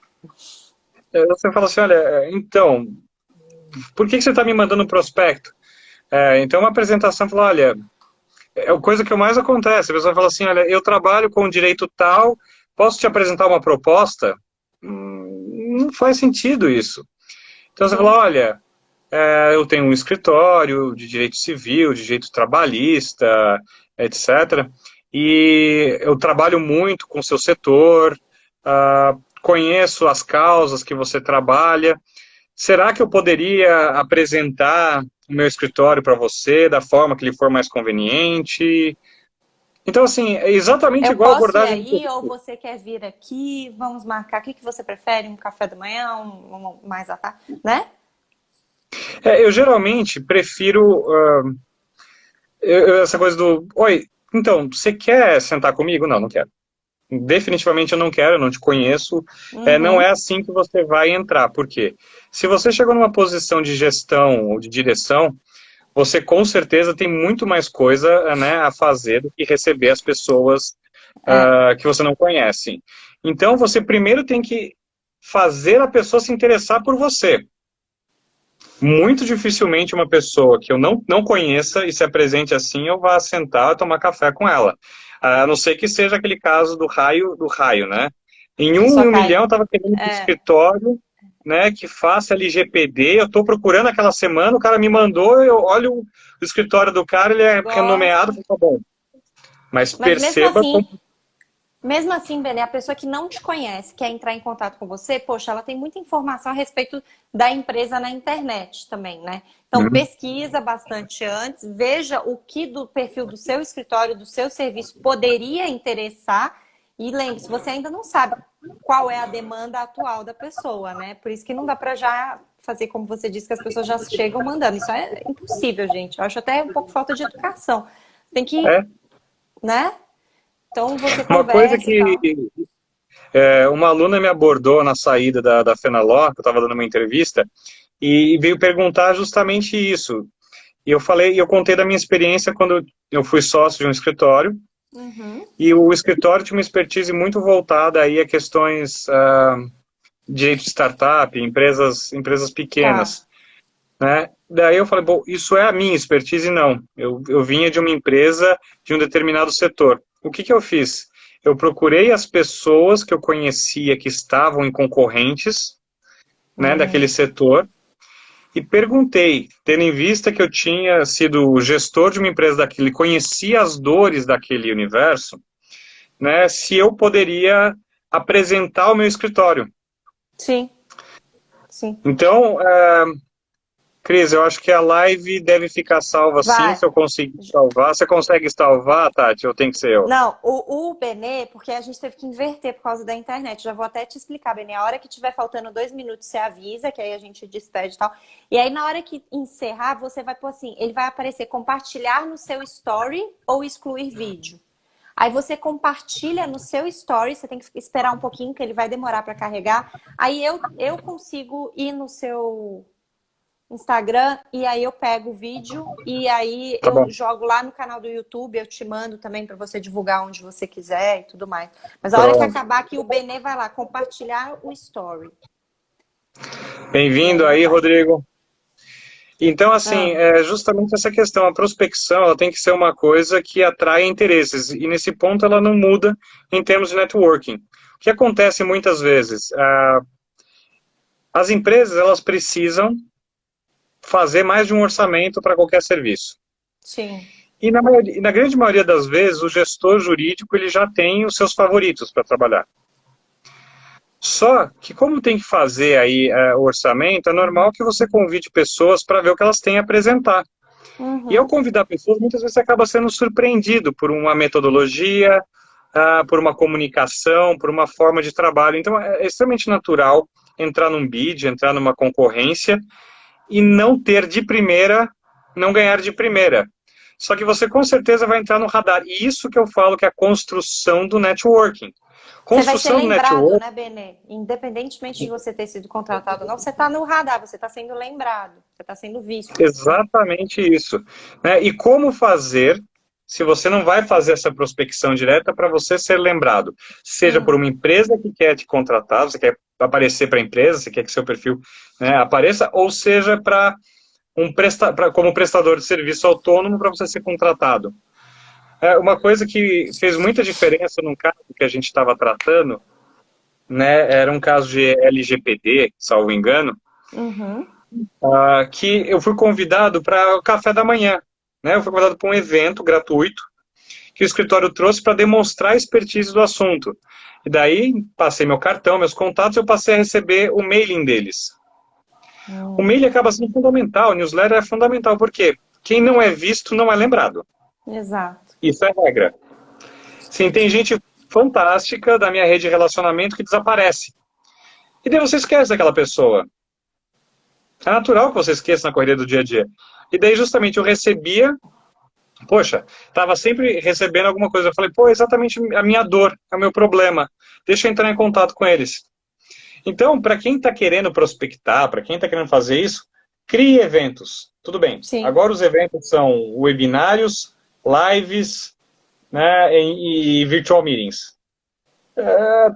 fala assim, olha, então, por que você está me mandando um prospecto? Então uma apresentação fala, olha, é a coisa que mais acontece. A pessoa fala assim, olha, eu trabalho com direito tal, posso te apresentar uma proposta? Não faz sentido isso. Então você fala, Sim. olha, eu tenho um escritório de direito civil, de direito trabalhista, etc. E eu trabalho muito com o seu setor, conheço as causas que você trabalha. Será que eu poderia apresentar o meu escritório para você da forma que lhe for mais conveniente? Então, assim, é exatamente Eu igual a posso ir abordagem. aí ou você quer vir aqui? Vamos marcar. O que que você prefere? Um café da manhã, mais à tarde, né? Eu geralmente prefiro essa coisa do, oi, então, você quer sentar comigo? Não, não quero. Definitivamente eu não quero, eu não te conheço. Não Uhum. é assim que você vai entrar. Por quê? Se você chegou numa posição de gestão ou de direção, você com certeza tem muito mais coisa, né, a fazer do que receber as pessoas É. que você não conhece. Então você primeiro tem que fazer a pessoa se interessar por você. Muito dificilmente uma pessoa que eu não conheça e se apresente assim, eu vá sentar e tomar café com ela. A não ser que seja aquele caso do raio, né? Em Que um só em um cai. milhão eu estava querendo ir para o É. escritório, né, que faça LGPD, eu estou procurando aquela semana, o cara me mandou, eu olho o escritório do cara, ele é renomeado, Gosto. tá bom. Mas Mas mesmo perceba assim, como... mesmo assim, Benê, a pessoa que não te conhece, quer entrar em contato com você, poxa, ela tem muita informação a respeito da empresa na internet também, né? Então, Uhum. pesquisa bastante antes, veja o que do perfil do seu escritório, do seu serviço poderia interessar e lembre-se, você ainda não sabe qual é a demanda atual da pessoa, né? Por isso que não dá para já fazer como você disse, que as pessoas já chegam mandando. Isso é impossível, gente. Eu acho até um pouco falta de educação. Tem que, É. né? Então, você Uma coisa conversa e que tal. uma aluna me abordou na saída da Fenaló, que eu estava dando uma entrevista, e veio perguntar justamente isso. E eu falei, eu contei da minha experiência quando eu fui sócio de um escritório, Uhum. e o escritório tinha uma expertise muito voltada aí a questões de direito de startup, empresas Tá. pequenas, né? Daí eu falei, bom, isso é a minha expertise? Não. Eu vinha de uma empresa de um determinado setor. O que eu fiz? Eu procurei as pessoas que eu conhecia que estavam em concorrentes, né, daquele Uhum. setor, e perguntei, tendo em vista que eu tinha sido o gestor de uma empresa daquele, e conhecia as dores daquele universo, né, se eu poderia apresentar o meu escritório. Sim, sim. Então, Cris, eu acho que a live deve ficar salva sim, Vai. se eu conseguir salvar. Você consegue salvar, Tati, ou tem que ser eu? Não, o Benê, porque a gente teve que inverter por causa da internet. Já vou até te explicar, Benê. A hora que tiver faltando 2 minutos, você avisa, que aí a gente despede e tal. E aí, na hora que encerrar, você vai pôr assim: ele vai aparecer compartilhar no seu story ou excluir vídeo. Aí você compartilha no seu story, você tem que esperar um pouquinho, que ele vai demorar para carregar. Aí eu consigo ir no seu Instagram e aí eu pego o vídeo e aí Tá eu bom, jogo lá no canal do YouTube, eu te mando também para você divulgar onde você quiser e tudo mais. Mas a hora que pronto. acabar aqui, o Benê vai lá compartilhar o story. E aí Bem-vindo ele aí, vai. Rodrigo. Então, assim, Ah, é justamente essa questão, a prospecção, ela tem que ser uma coisa que atrai interesses, e nesse ponto ela não muda em termos de networking. O que acontece muitas vezes? As empresas, elas precisam fazer mais de um orçamento para qualquer serviço. sim. Na grande maioria das vezes, o gestor jurídico ele já tem os seus favoritos para trabalhar. Só que como tem que fazer aí o orçamento, é normal que você convide pessoas para ver o que elas têm a apresentar. E ao Uhum. convidar pessoas, muitas vezes você acaba sendo surpreendido por uma metodologia, por uma comunicação, por uma forma de trabalho. Então é extremamente natural entrar num bid, entrar numa concorrência e não ter de primeira, não ganhar de primeira. Só que você com certeza vai entrar no radar. E isso que eu falo que é a construção do networking. Você vai ser Construção do lembrado, networking, né, Benê? Independentemente de você ter sido contratado ou não, você está no radar, você está sendo lembrado, você está sendo visto, né? exatamente isso. Né? E como fazer, se você não vai fazer essa prospecção direta, para você ser lembrado? Seja por Hum. uma empresa que quer te contratar, você quer aparecer para a empresa, você quer que seu perfil, né, apareça, ou seja para como prestador de serviço autônomo para você ser contratado. Uma coisa que fez muita diferença num caso que a gente estava tratando, né, era um caso de LGPD, salvo engano, Uhum. que eu fui convidado para o café da manhã. Né, eu fui convidado para um evento gratuito que o escritório trouxe para demonstrar a expertise do assunto. E daí, passei meu cartão, meus contatos, eu passei a receber o mailing deles. O Hum. mailing acaba sendo fundamental, o newsletter é fundamental, porque quem não é visto não é lembrado. Exato. Isso é regra. Sim, tem gente fantástica da minha rede de relacionamento que desaparece. E daí você esquece daquela pessoa. É natural que você esqueça na correria do dia a dia. E daí, justamente, eu recebia, poxa, estava sempre recebendo alguma coisa. Eu falei, pô, é exatamente a minha dor, é o meu problema. Deixa eu entrar em contato com eles. Então, para quem está querendo prospectar, para quem está querendo fazer isso, crie eventos. Tudo bem. Sim. Agora os eventos são webinários, lives, né, e virtual meetings.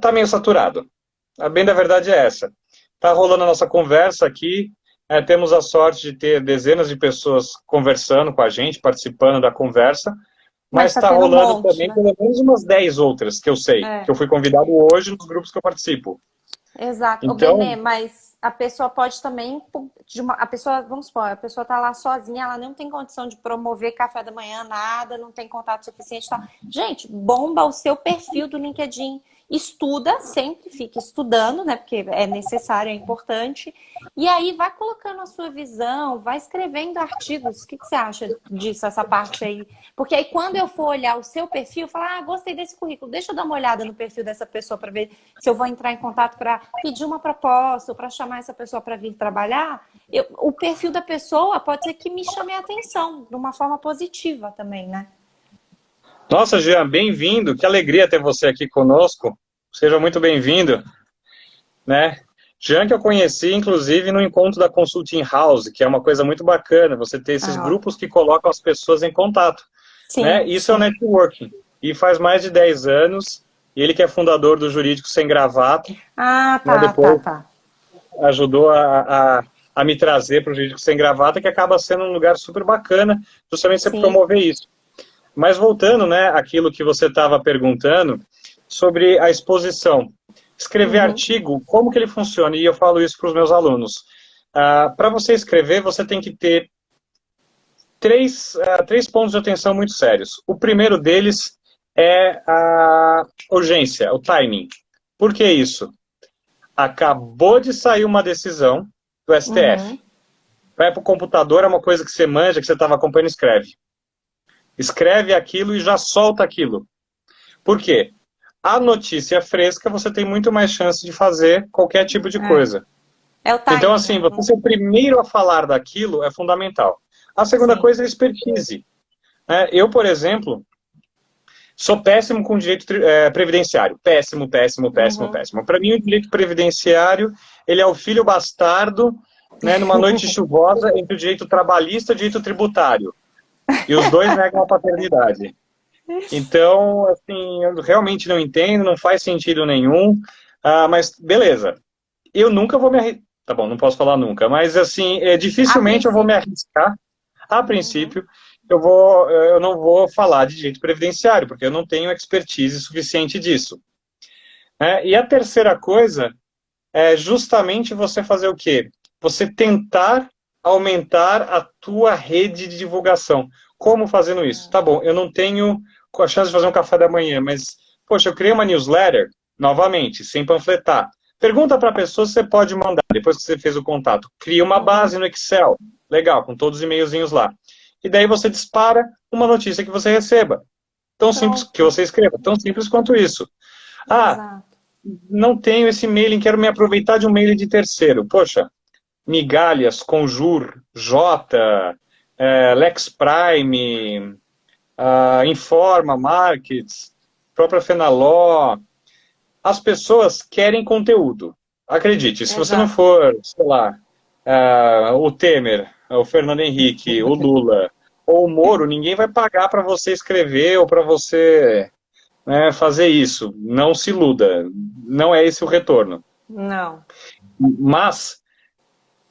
Tá meio saturado. A bem da verdade é essa. Tá rolando a nossa conversa aqui. Temos a sorte de ter dezenas de pessoas conversando com a gente, participando da conversa, Mas mas está está tendo um rolando monte, também né? pelo menos umas 10 outras que eu sei, que É. eu fui convidado hoje nos grupos que eu participo. Exato. O Então, Benê, mas a pessoa pode também, a pessoa, vamos supor, a pessoa tá lá sozinha, ela não tem condição de promover café da manhã, nada, não tem contato suficiente, e tal. Gente, bomba o seu perfil do LinkedIn. Estuda, sempre fique estudando, né? Porque é necessário, é importante. E aí vai colocando a sua visão, vai escrevendo artigos. O que que você acha disso, essa parte aí? Porque aí quando eu for olhar o seu perfil, falar, ah, gostei desse currículo, deixa eu dar uma olhada no perfil dessa pessoa para ver se eu vou entrar em contato para pedir uma proposta ou para chamar essa pessoa para vir trabalhar. O perfil da pessoa pode ser que me chame a atenção de uma forma positiva também, né? nossa, Jean, bem-vindo. Que alegria ter você aqui conosco. Seja muito bem-vindo, né? Jean, que eu conheci, inclusive, no encontro da Consulting House, que é uma coisa muito bacana, você ter esses Ah, grupos que colocam as pessoas em contato, né? sim, Isso é o sim. networking. E faz mais de 10 anos, e ele que é fundador do Jurídico Sem Gravata, Ah, né? tá, tá, Depois tá. ajudou a me trazer para o Jurídico Sem Gravata, que acaba sendo um lugar super bacana, justamente você Sim. promover isso. Mas voltando, né, àquilo que você estava perguntando sobre a exposição. Escrever Uhum. artigo, como que ele funciona? E eu falo isso para os meus alunos. Para você escrever, você tem que ter três pontos de atenção muito sérios. O primeiro deles é a urgência, o timing. Por que isso? Acabou de sair uma decisão do STF. Uhum. Vai para o computador, é uma coisa que você manja, que você estava acompanhando, escreve. Escreve aquilo e já solta aquilo. Por quê? A notícia fresca, você tem muito mais chance de fazer qualquer tipo de É. coisa. É o Então, timing, assim, né? você ser o primeiro a falar daquilo é fundamental. A segunda Sim. coisa é a expertise. Eu, por exemplo, sou péssimo com direito previdenciário. Péssimo, péssimo, péssimo, Uhum. péssimo. Para mim, o direito previdenciário, ele é o filho bastardo, né, numa noite chuvosa, entre o direito trabalhista e o direito tributário. E os dois negam a paternidade. Então, assim, eu realmente não entendo, não faz sentido nenhum, mas beleza. Eu nunca vou me arriscar, tá bom, não posso falar nunca, mas assim, A dificilmente eu vou me princípio. arriscar, a Uhum. princípio, eu não vou falar de direito previdenciário, porque eu não tenho expertise suficiente disso. E a terceira coisa é justamente você fazer o quê? Você tentar aumentar a tua rede de divulgação. Como fazendo isso? Tá bom, eu não tenho a chance de fazer um café da manhã, mas, poxa, eu criei uma newsletter, novamente, sem panfletar. Pergunta para a pessoa se você pode mandar, depois que você fez o contato. Cria uma Uhum. base no Excel, legal, com todos os e-mailzinhos lá. E daí você dispara uma notícia que você receba. Tão simples que Pronto. você escreva, tão simples quanto isso. Ah, Exato. não tenho esse mailing, quero me aproveitar de um mailing de terceiro. Poxa, Migalhas, Conjur, Jota, Lex Prime, Informa, Markets, própria Fenaló. As pessoas querem conteúdo. Acredite, se você não Exato. for, sei lá, o Temer, o Fernando Henrique, o Lula ou o Moro, ninguém vai pagar para você escrever ou para você, né, fazer isso. Não se iluda. Não é esse o retorno. Não. Mas,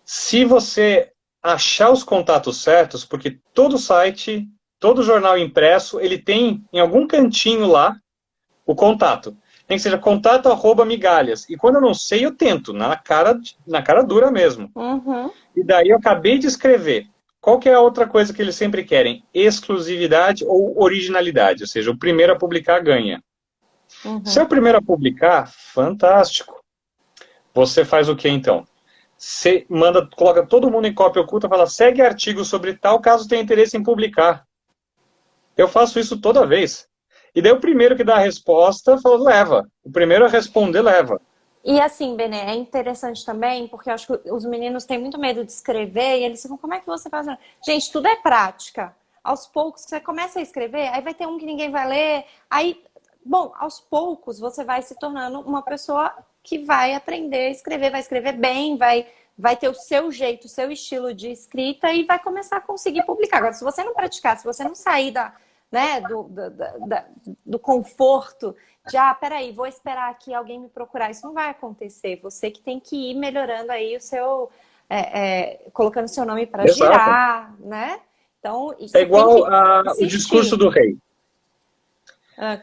se você achar os contatos certos, porque todo site, todo jornal impresso, ele tem em algum cantinho lá o contato. Tem que seja contato arroba migalhas. E quando eu não sei, eu tento, na cara dura mesmo. Uhum. E daí eu acabei de escrever. Qual que é a outra coisa que eles sempre querem? Exclusividade ou originalidade. Ou seja, o primeiro a publicar ganha. Se é o Uhum. primeiro a publicar, fantástico. Você faz o que então? Você manda, coloca todo mundo em cópia oculta, fala, segue artigo sobre tal, caso tenha interesse em publicar. Eu faço isso toda vez. E daí o primeiro que dá a resposta, fala, leva. O primeiro a responder, leva. E assim, Benê, é interessante também, porque eu acho que os meninos têm muito medo de escrever e eles ficam, como é que você faz? Gente, tudo é prática. Aos poucos você começa a escrever, aí vai ter um que ninguém vai ler, aí, bom, aos poucos você vai se tornando uma pessoa que vai aprender a escrever, vai escrever bem, vai ter o seu jeito, o seu estilo de escrita e vai começar a conseguir publicar. Agora, se você não praticar, se você não sair né, do conforto de, peraí, vou esperar aqui alguém me procurar. Isso não vai acontecer. Você que tem que ir melhorando aí o seu, colocando seu nome para Exato. girar, né? Então, É você tem igual que o discurso insistir. do rei.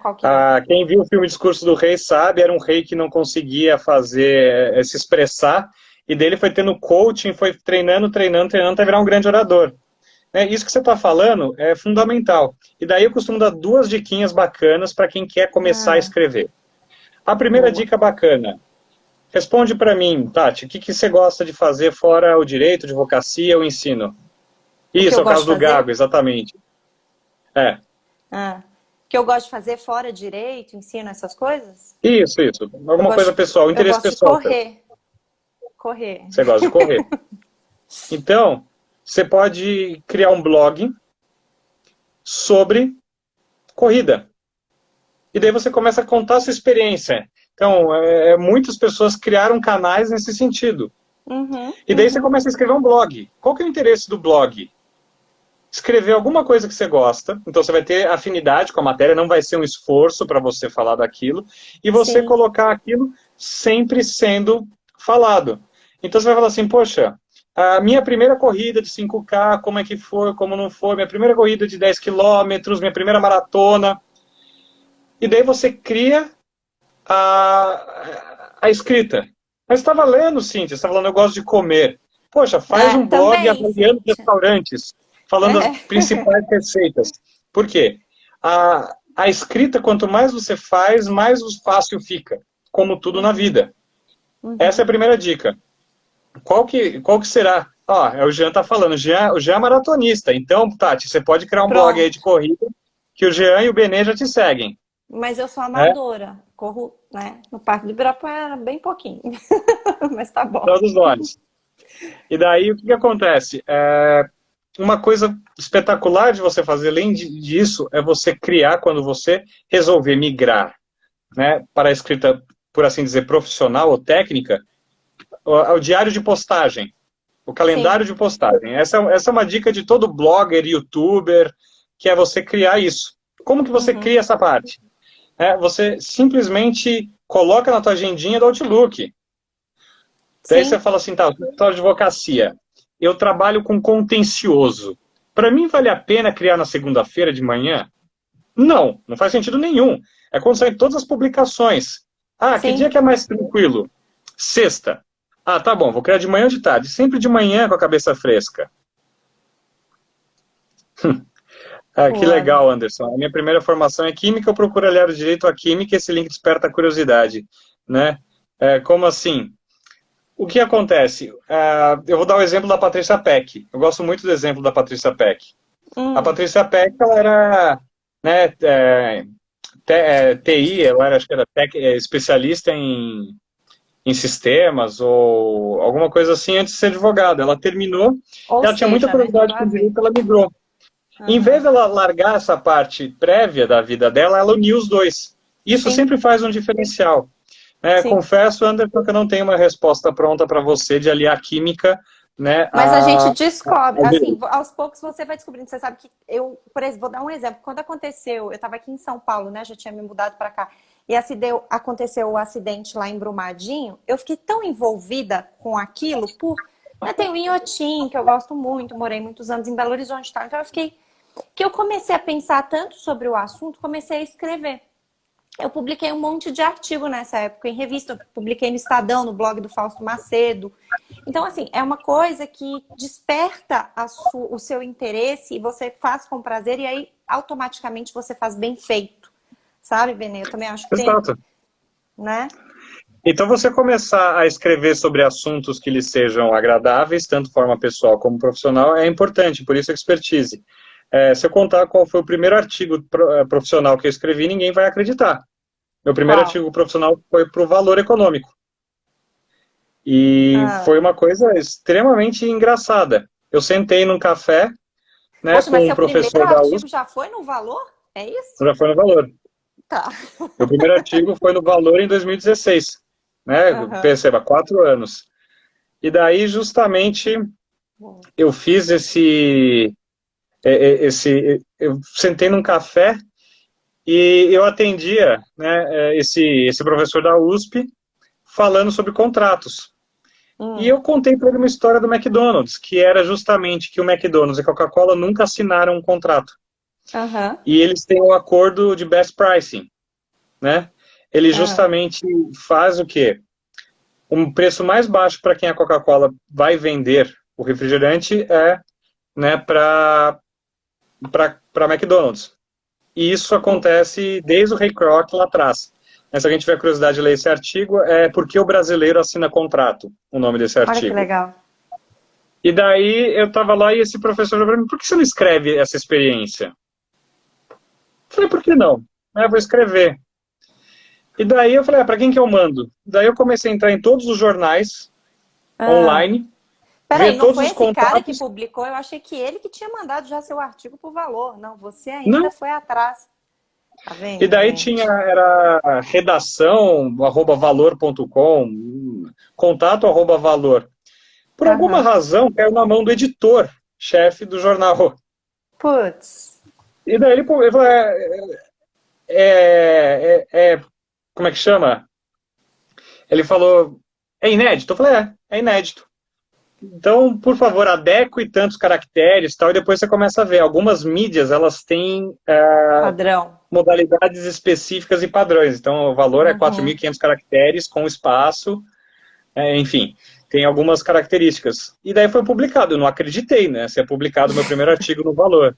Qual que é? Quem viu o filme Discurso do Rei sabe, era um rei que não conseguia fazer, se expressar, e dele foi tendo coaching, foi treinando, treinando, treinando, até virar um grande orador. Isso que você está falando é fundamental. E daí eu costumo dar 2 diquinhas bacanas para quem quer começar a escrever. A primeira Boa. dica bacana, responde para mim, Tati, o que você gosta de fazer fora o direito, advocacia ou ensino? O que Isso, eu é o gosto caso de do fazer? Gago, exatamente. O que eu gosto de fazer fora direito, ensino, essas coisas? Isso. Eu Alguma coisa gosto, pessoal, eu interesse gosto de pessoal seu. correr. Correr. Você gosta de correr. Então, você pode criar um blog sobre corrida. E daí você começa a contar a sua experiência. Então, muitas pessoas criaram canais nesse sentido. E daí você começa a escrever um blog. Qual que é o interesse do blog? Escrever alguma coisa que você gosta, então você vai ter afinidade com a matéria, não vai ser um esforço para você falar daquilo, e você Sim. colocar aquilo sempre sendo falado. Então você vai falar assim, poxa, a minha primeira corrida de 5K, como é que foi, como não foi, minha primeira corrida de 10 quilômetros, minha primeira maratona. E daí você cria a escrita. Mas estava lendo, Cíntia, você está falando, eu gosto de comer. Poxa, faz um blog Também, avaliando Cíntia. restaurantes, falando as principais receitas. Por quê? A escrita, quanto mais você faz, mais fácil fica, como tudo na vida. Essa é a primeira dica. Qual que será? O Jean está falando, o Jean é maratonista, então, Tati, você pode criar um blog aí de Pronto. corrida, que o Jean e o Benê já te seguem. Mas eu sou Né? amadora. Corro, né, no Parque do Ibirapuera bem pouquinho. Mas tá bom. Todos nós. E daí, o que acontece? Uma coisa espetacular de você fazer, além disso, é você criar, quando você resolver migrar, né, para a escrita, por assim dizer, profissional ou técnica, o diário de postagem, o Sim. calendário de postagem. Essa é uma dica de todo blogger, youtuber, que é você criar isso. Como que você cria essa parte? Você simplesmente coloca na tua agendinha do Outlook. Daí você Sim. fala assim, tá, de advocacia. Eu trabalho com contencioso. Para mim, vale a pena criar na segunda-feira de manhã? Não faz sentido nenhum. É quando saem todas as publicações. Que dia Sim. que é mais tranquilo? Sexta. Tá bom, vou criar de manhã ou de tarde. Sempre de manhã com a cabeça fresca. Que Pô, legal, Anderson. A minha primeira formação é química, eu procuro aliar o direito à química, esse link desperta a curiosidade. Né? Como assim? O que acontece? Eu vou dar o exemplo da Patrícia Peck. Eu gosto muito do exemplo da Patrícia Peck. A Patrícia Peck, ela era, né, TI, ela era, acho que era especialista em sistemas ou alguma coisa assim antes de ser advogada. Ela terminou, ou ela tinha muita seja, né, tudo curiosidade a com o ver. direito, ela migrou. Em vez dela largar essa parte prévia da vida dela, ela uniu os dois. Isso Sim. sempre faz um diferencial. Sim. Confesso, Anderson, que eu não tenho uma resposta pronta para você de aliar química, né, Mas a gente ao descobre, assim, direito. aos poucos você vai descobrindo. Você sabe que eu, por exemplo, vou dar um exemplo. Quando aconteceu, eu estava aqui em São Paulo, né? Já tinha me mudado para cá. E aconteceu o acidente lá em Brumadinho. Eu fiquei tão envolvida com aquilo né, tem o Inhotim, que eu gosto muito, morei muitos anos em Belo Horizonte, tá? Então eu comecei a pensar tanto sobre o assunto, comecei a escrever. Eu publiquei um monte de artigo nessa época em revista, eu publiquei no Estadão, no blog do Fausto Macedo. Então, assim, é uma coisa que desperta o seu interesse e você faz com prazer e aí automaticamente você faz bem feito. Sabe, Benê? Eu também acho que tem, Exato. né? Então, você começar a escrever sobre assuntos que lhe sejam agradáveis, tanto de forma pessoal como profissional, é importante, por isso a expertise. Se eu contar qual foi o primeiro artigo profissional que eu escrevi, ninguém vai acreditar. Meu primeiro Qual? artigo profissional foi para o Valor Econômico. E Ah. foi uma coisa extremamente engraçada. Eu sentei num café, né, Poxa, com mas um seu primeiro professor da artigo USP, já foi no Valor? É isso? já foi no Valor. Tá. Meu primeiro artigo foi no Valor em 2016, né, Aham. perceba, 4 anos. E daí, justamente, eu fiz eu sentei num café e eu atendia, né, esse professor da USP falando sobre contratos. E eu contei para ele uma história do McDonald's, que era justamente que o McDonald's e a Coca-Cola nunca assinaram um contrato. Aham. E eles têm um acordo de best pricing, né? Ele Ah. justamente faz o quê? Um preço mais baixo para quem a Coca-Cola vai vender o refrigerante é, né, para McDonald's. E isso acontece desde o Ray Kroc lá atrás. Mas se alguém tiver curiosidade de ler esse artigo, é Por que o Brasileiro Assina Contrato, o nome desse Olha que artigo. legal. E daí eu estava lá e esse professor falou para mim, por que você não escreve essa experiência? Eu falei, por que não? Vou escrever. E daí eu falei, para quem que eu mando? Daí eu comecei a entrar em todos os jornais Ah. online, Peraí, ver não todos foi os esse cara que contratos. publicou? Eu achei que ele que tinha mandado já seu artigo por valor. Não, você ainda Não. foi atrás. Tá E vendo, daí tinha, gente? era redação, @valor.com, contato @valor. Por alguma Aham. razão, caiu na mão do editor, chefe do jornal. Putz. E daí ele falou, como é que chama? Ele falou, é inédito? Eu falei, é inédito. Então, por favor, adeque tantos caracteres tal, e depois você começa a ver. Algumas mídias, elas têm Padrão. modalidades específicas e padrões. Então, o valor é Uhum. 4.500 caracteres com espaço, enfim, tem algumas características. E daí foi publicado. Eu não acreditei, né? Ser publicado o meu primeiro artigo no Valor.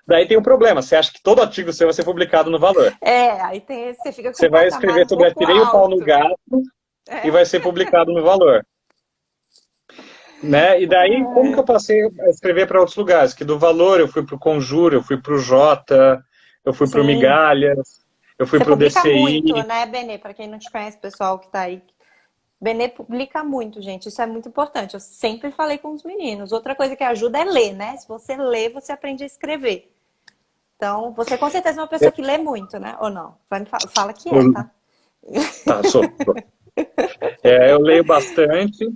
Daí tem um problema. Você acha que todo artigo seu vai ser publicado no Valor. É, aí tem esse, você fica com Você o vai patamar escrever um sobre pouco Atirei o Pau no alto. Gato e É. vai ser publicado no Valor. Né? E daí, como que eu passei a escrever para outros lugares? Que do Valor eu fui para o Conjuro, eu fui para o Jota, eu fui para o Sim. Migalhas, eu fui Você para o publica muito, DCI. né, Benê? Para quem não te conhece, pessoal que tá aí. Benê publica muito, gente. Isso é muito importante. Eu sempre falei com os meninos. Outra coisa que ajuda é ler, né? Se você lê, você aprende a escrever. Então, você com certeza é uma pessoa que lê muito, né? Ou não? Fala que é, tá? Tá, sou. Eu leio bastante,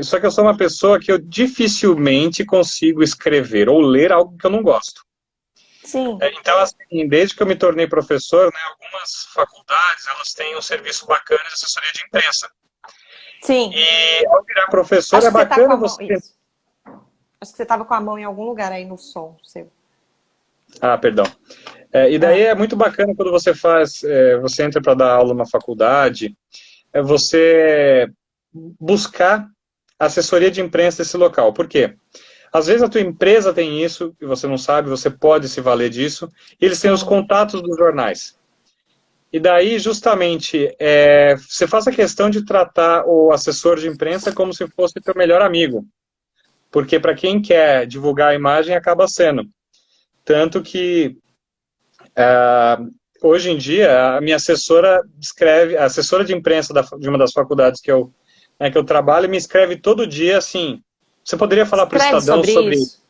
só que eu sou uma pessoa que eu dificilmente consigo escrever ou ler algo que eu não gosto. Sim, Então, assim, desde que eu me tornei professor, né, algumas faculdades elas têm um serviço bacana de assessoria de imprensa. sim. E ao virar professor Acho é que você tá com bacana a mão. você. Isso. Acho que você tava com a mão em algum lugar aí no som seu. Ah, perdão. E daí Ah, é muito bacana quando você faz, você entra para dar aula numa faculdade, é você buscar assessoria de imprensa desse local. Por quê? Às vezes a tua empresa tem isso e você não sabe, você pode se valer disso. E eles têm os sim. contatos dos jornais. E daí, justamente, você faz a questão de tratar o assessor de imprensa como se fosse teu melhor amigo. Porque para quem quer divulgar a imagem, acaba sendo. Tanto que, hoje em dia, a minha assessora escreve, a assessora de imprensa de uma das faculdades que eu trabalho, me escreve todo dia assim, você poderia falar para o Escreve Estadão sobre sobre... isso.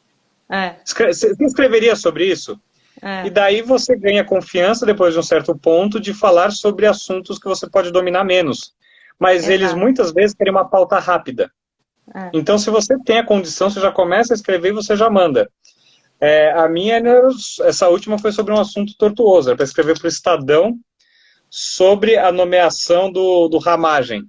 É, Você escreveria sobre isso? E é, daí você ganha confiança, depois de um certo ponto, de falar sobre assuntos que você pode dominar menos. Mas eles exato. muitas vezes querem uma pauta rápida. É. Então, se você tem a condição, você já começa a escrever e você já manda. A minha, essa última foi sobre um assunto tortuoso, era para escrever para o Estadão sobre a nomeação do Ramagem.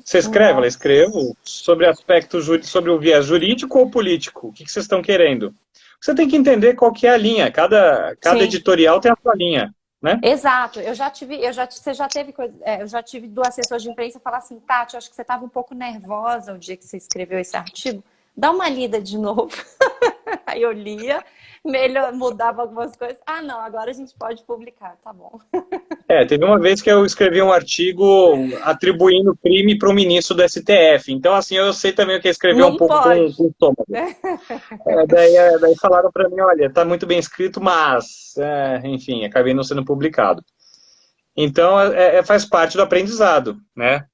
Você escreve? Ela Nossa. escrevo sobre aspecto sobre o viés jurídico ou político. O que vocês estão querendo? Você tem que entender qual que é a linha. Cada Sim. editorial tem a sua linha, né? Exato, você já teve coisa, eu já tive do assessor de imprensa falar assim, Tati, eu acho que você estava um pouco nervosa o dia que você escreveu esse artigo. Dá uma lida de novo. Aí eu lia, melhor, mudava algumas coisas. Ah, não, agora a gente pode publicar, tá bom. Teve uma vez que eu escrevi um artigo atribuindo crime para o ministro do STF. Então, assim, eu sei também o que é escrever um Não pouco com, pode. com estômago. Daí falaram para mim, olha, tá muito bem escrito, mas, enfim, acabei não sendo publicado. Então, faz parte do aprendizado, né?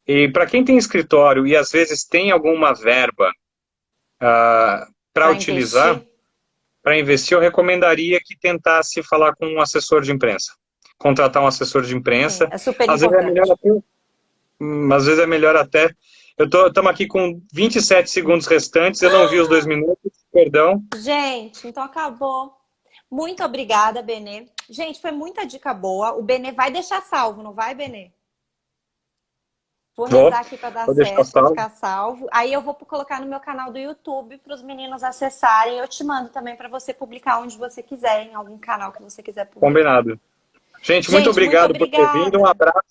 E para quem tem escritório e às vezes tem alguma verba para Para utilizar, investir, para investir, eu recomendaria que tentasse falar com um assessor de imprensa. Contratar um assessor de sim, imprensa. é super Às vezes é melhor importante. até. Às vezes é melhor até. Estamos aqui com 27 segundos restantes, eu não vi os 2 minutos, perdão. Gente, então acabou. Muito obrigada, Benê. Gente, foi muita dica boa. O Benê vai deixar salvo, não vai, Benê? Vou Vou, rezar aqui para dar vou deixar certo, para salvo. ficar salvo. Aí eu vou colocar no meu canal do YouTube para os meninos acessarem. Eu te mando também para você publicar onde você quiser, em algum canal que você quiser publicar. Combinado. Gente, muito Gente, muito obrigado por ter vindo. Um obrigada. abraço.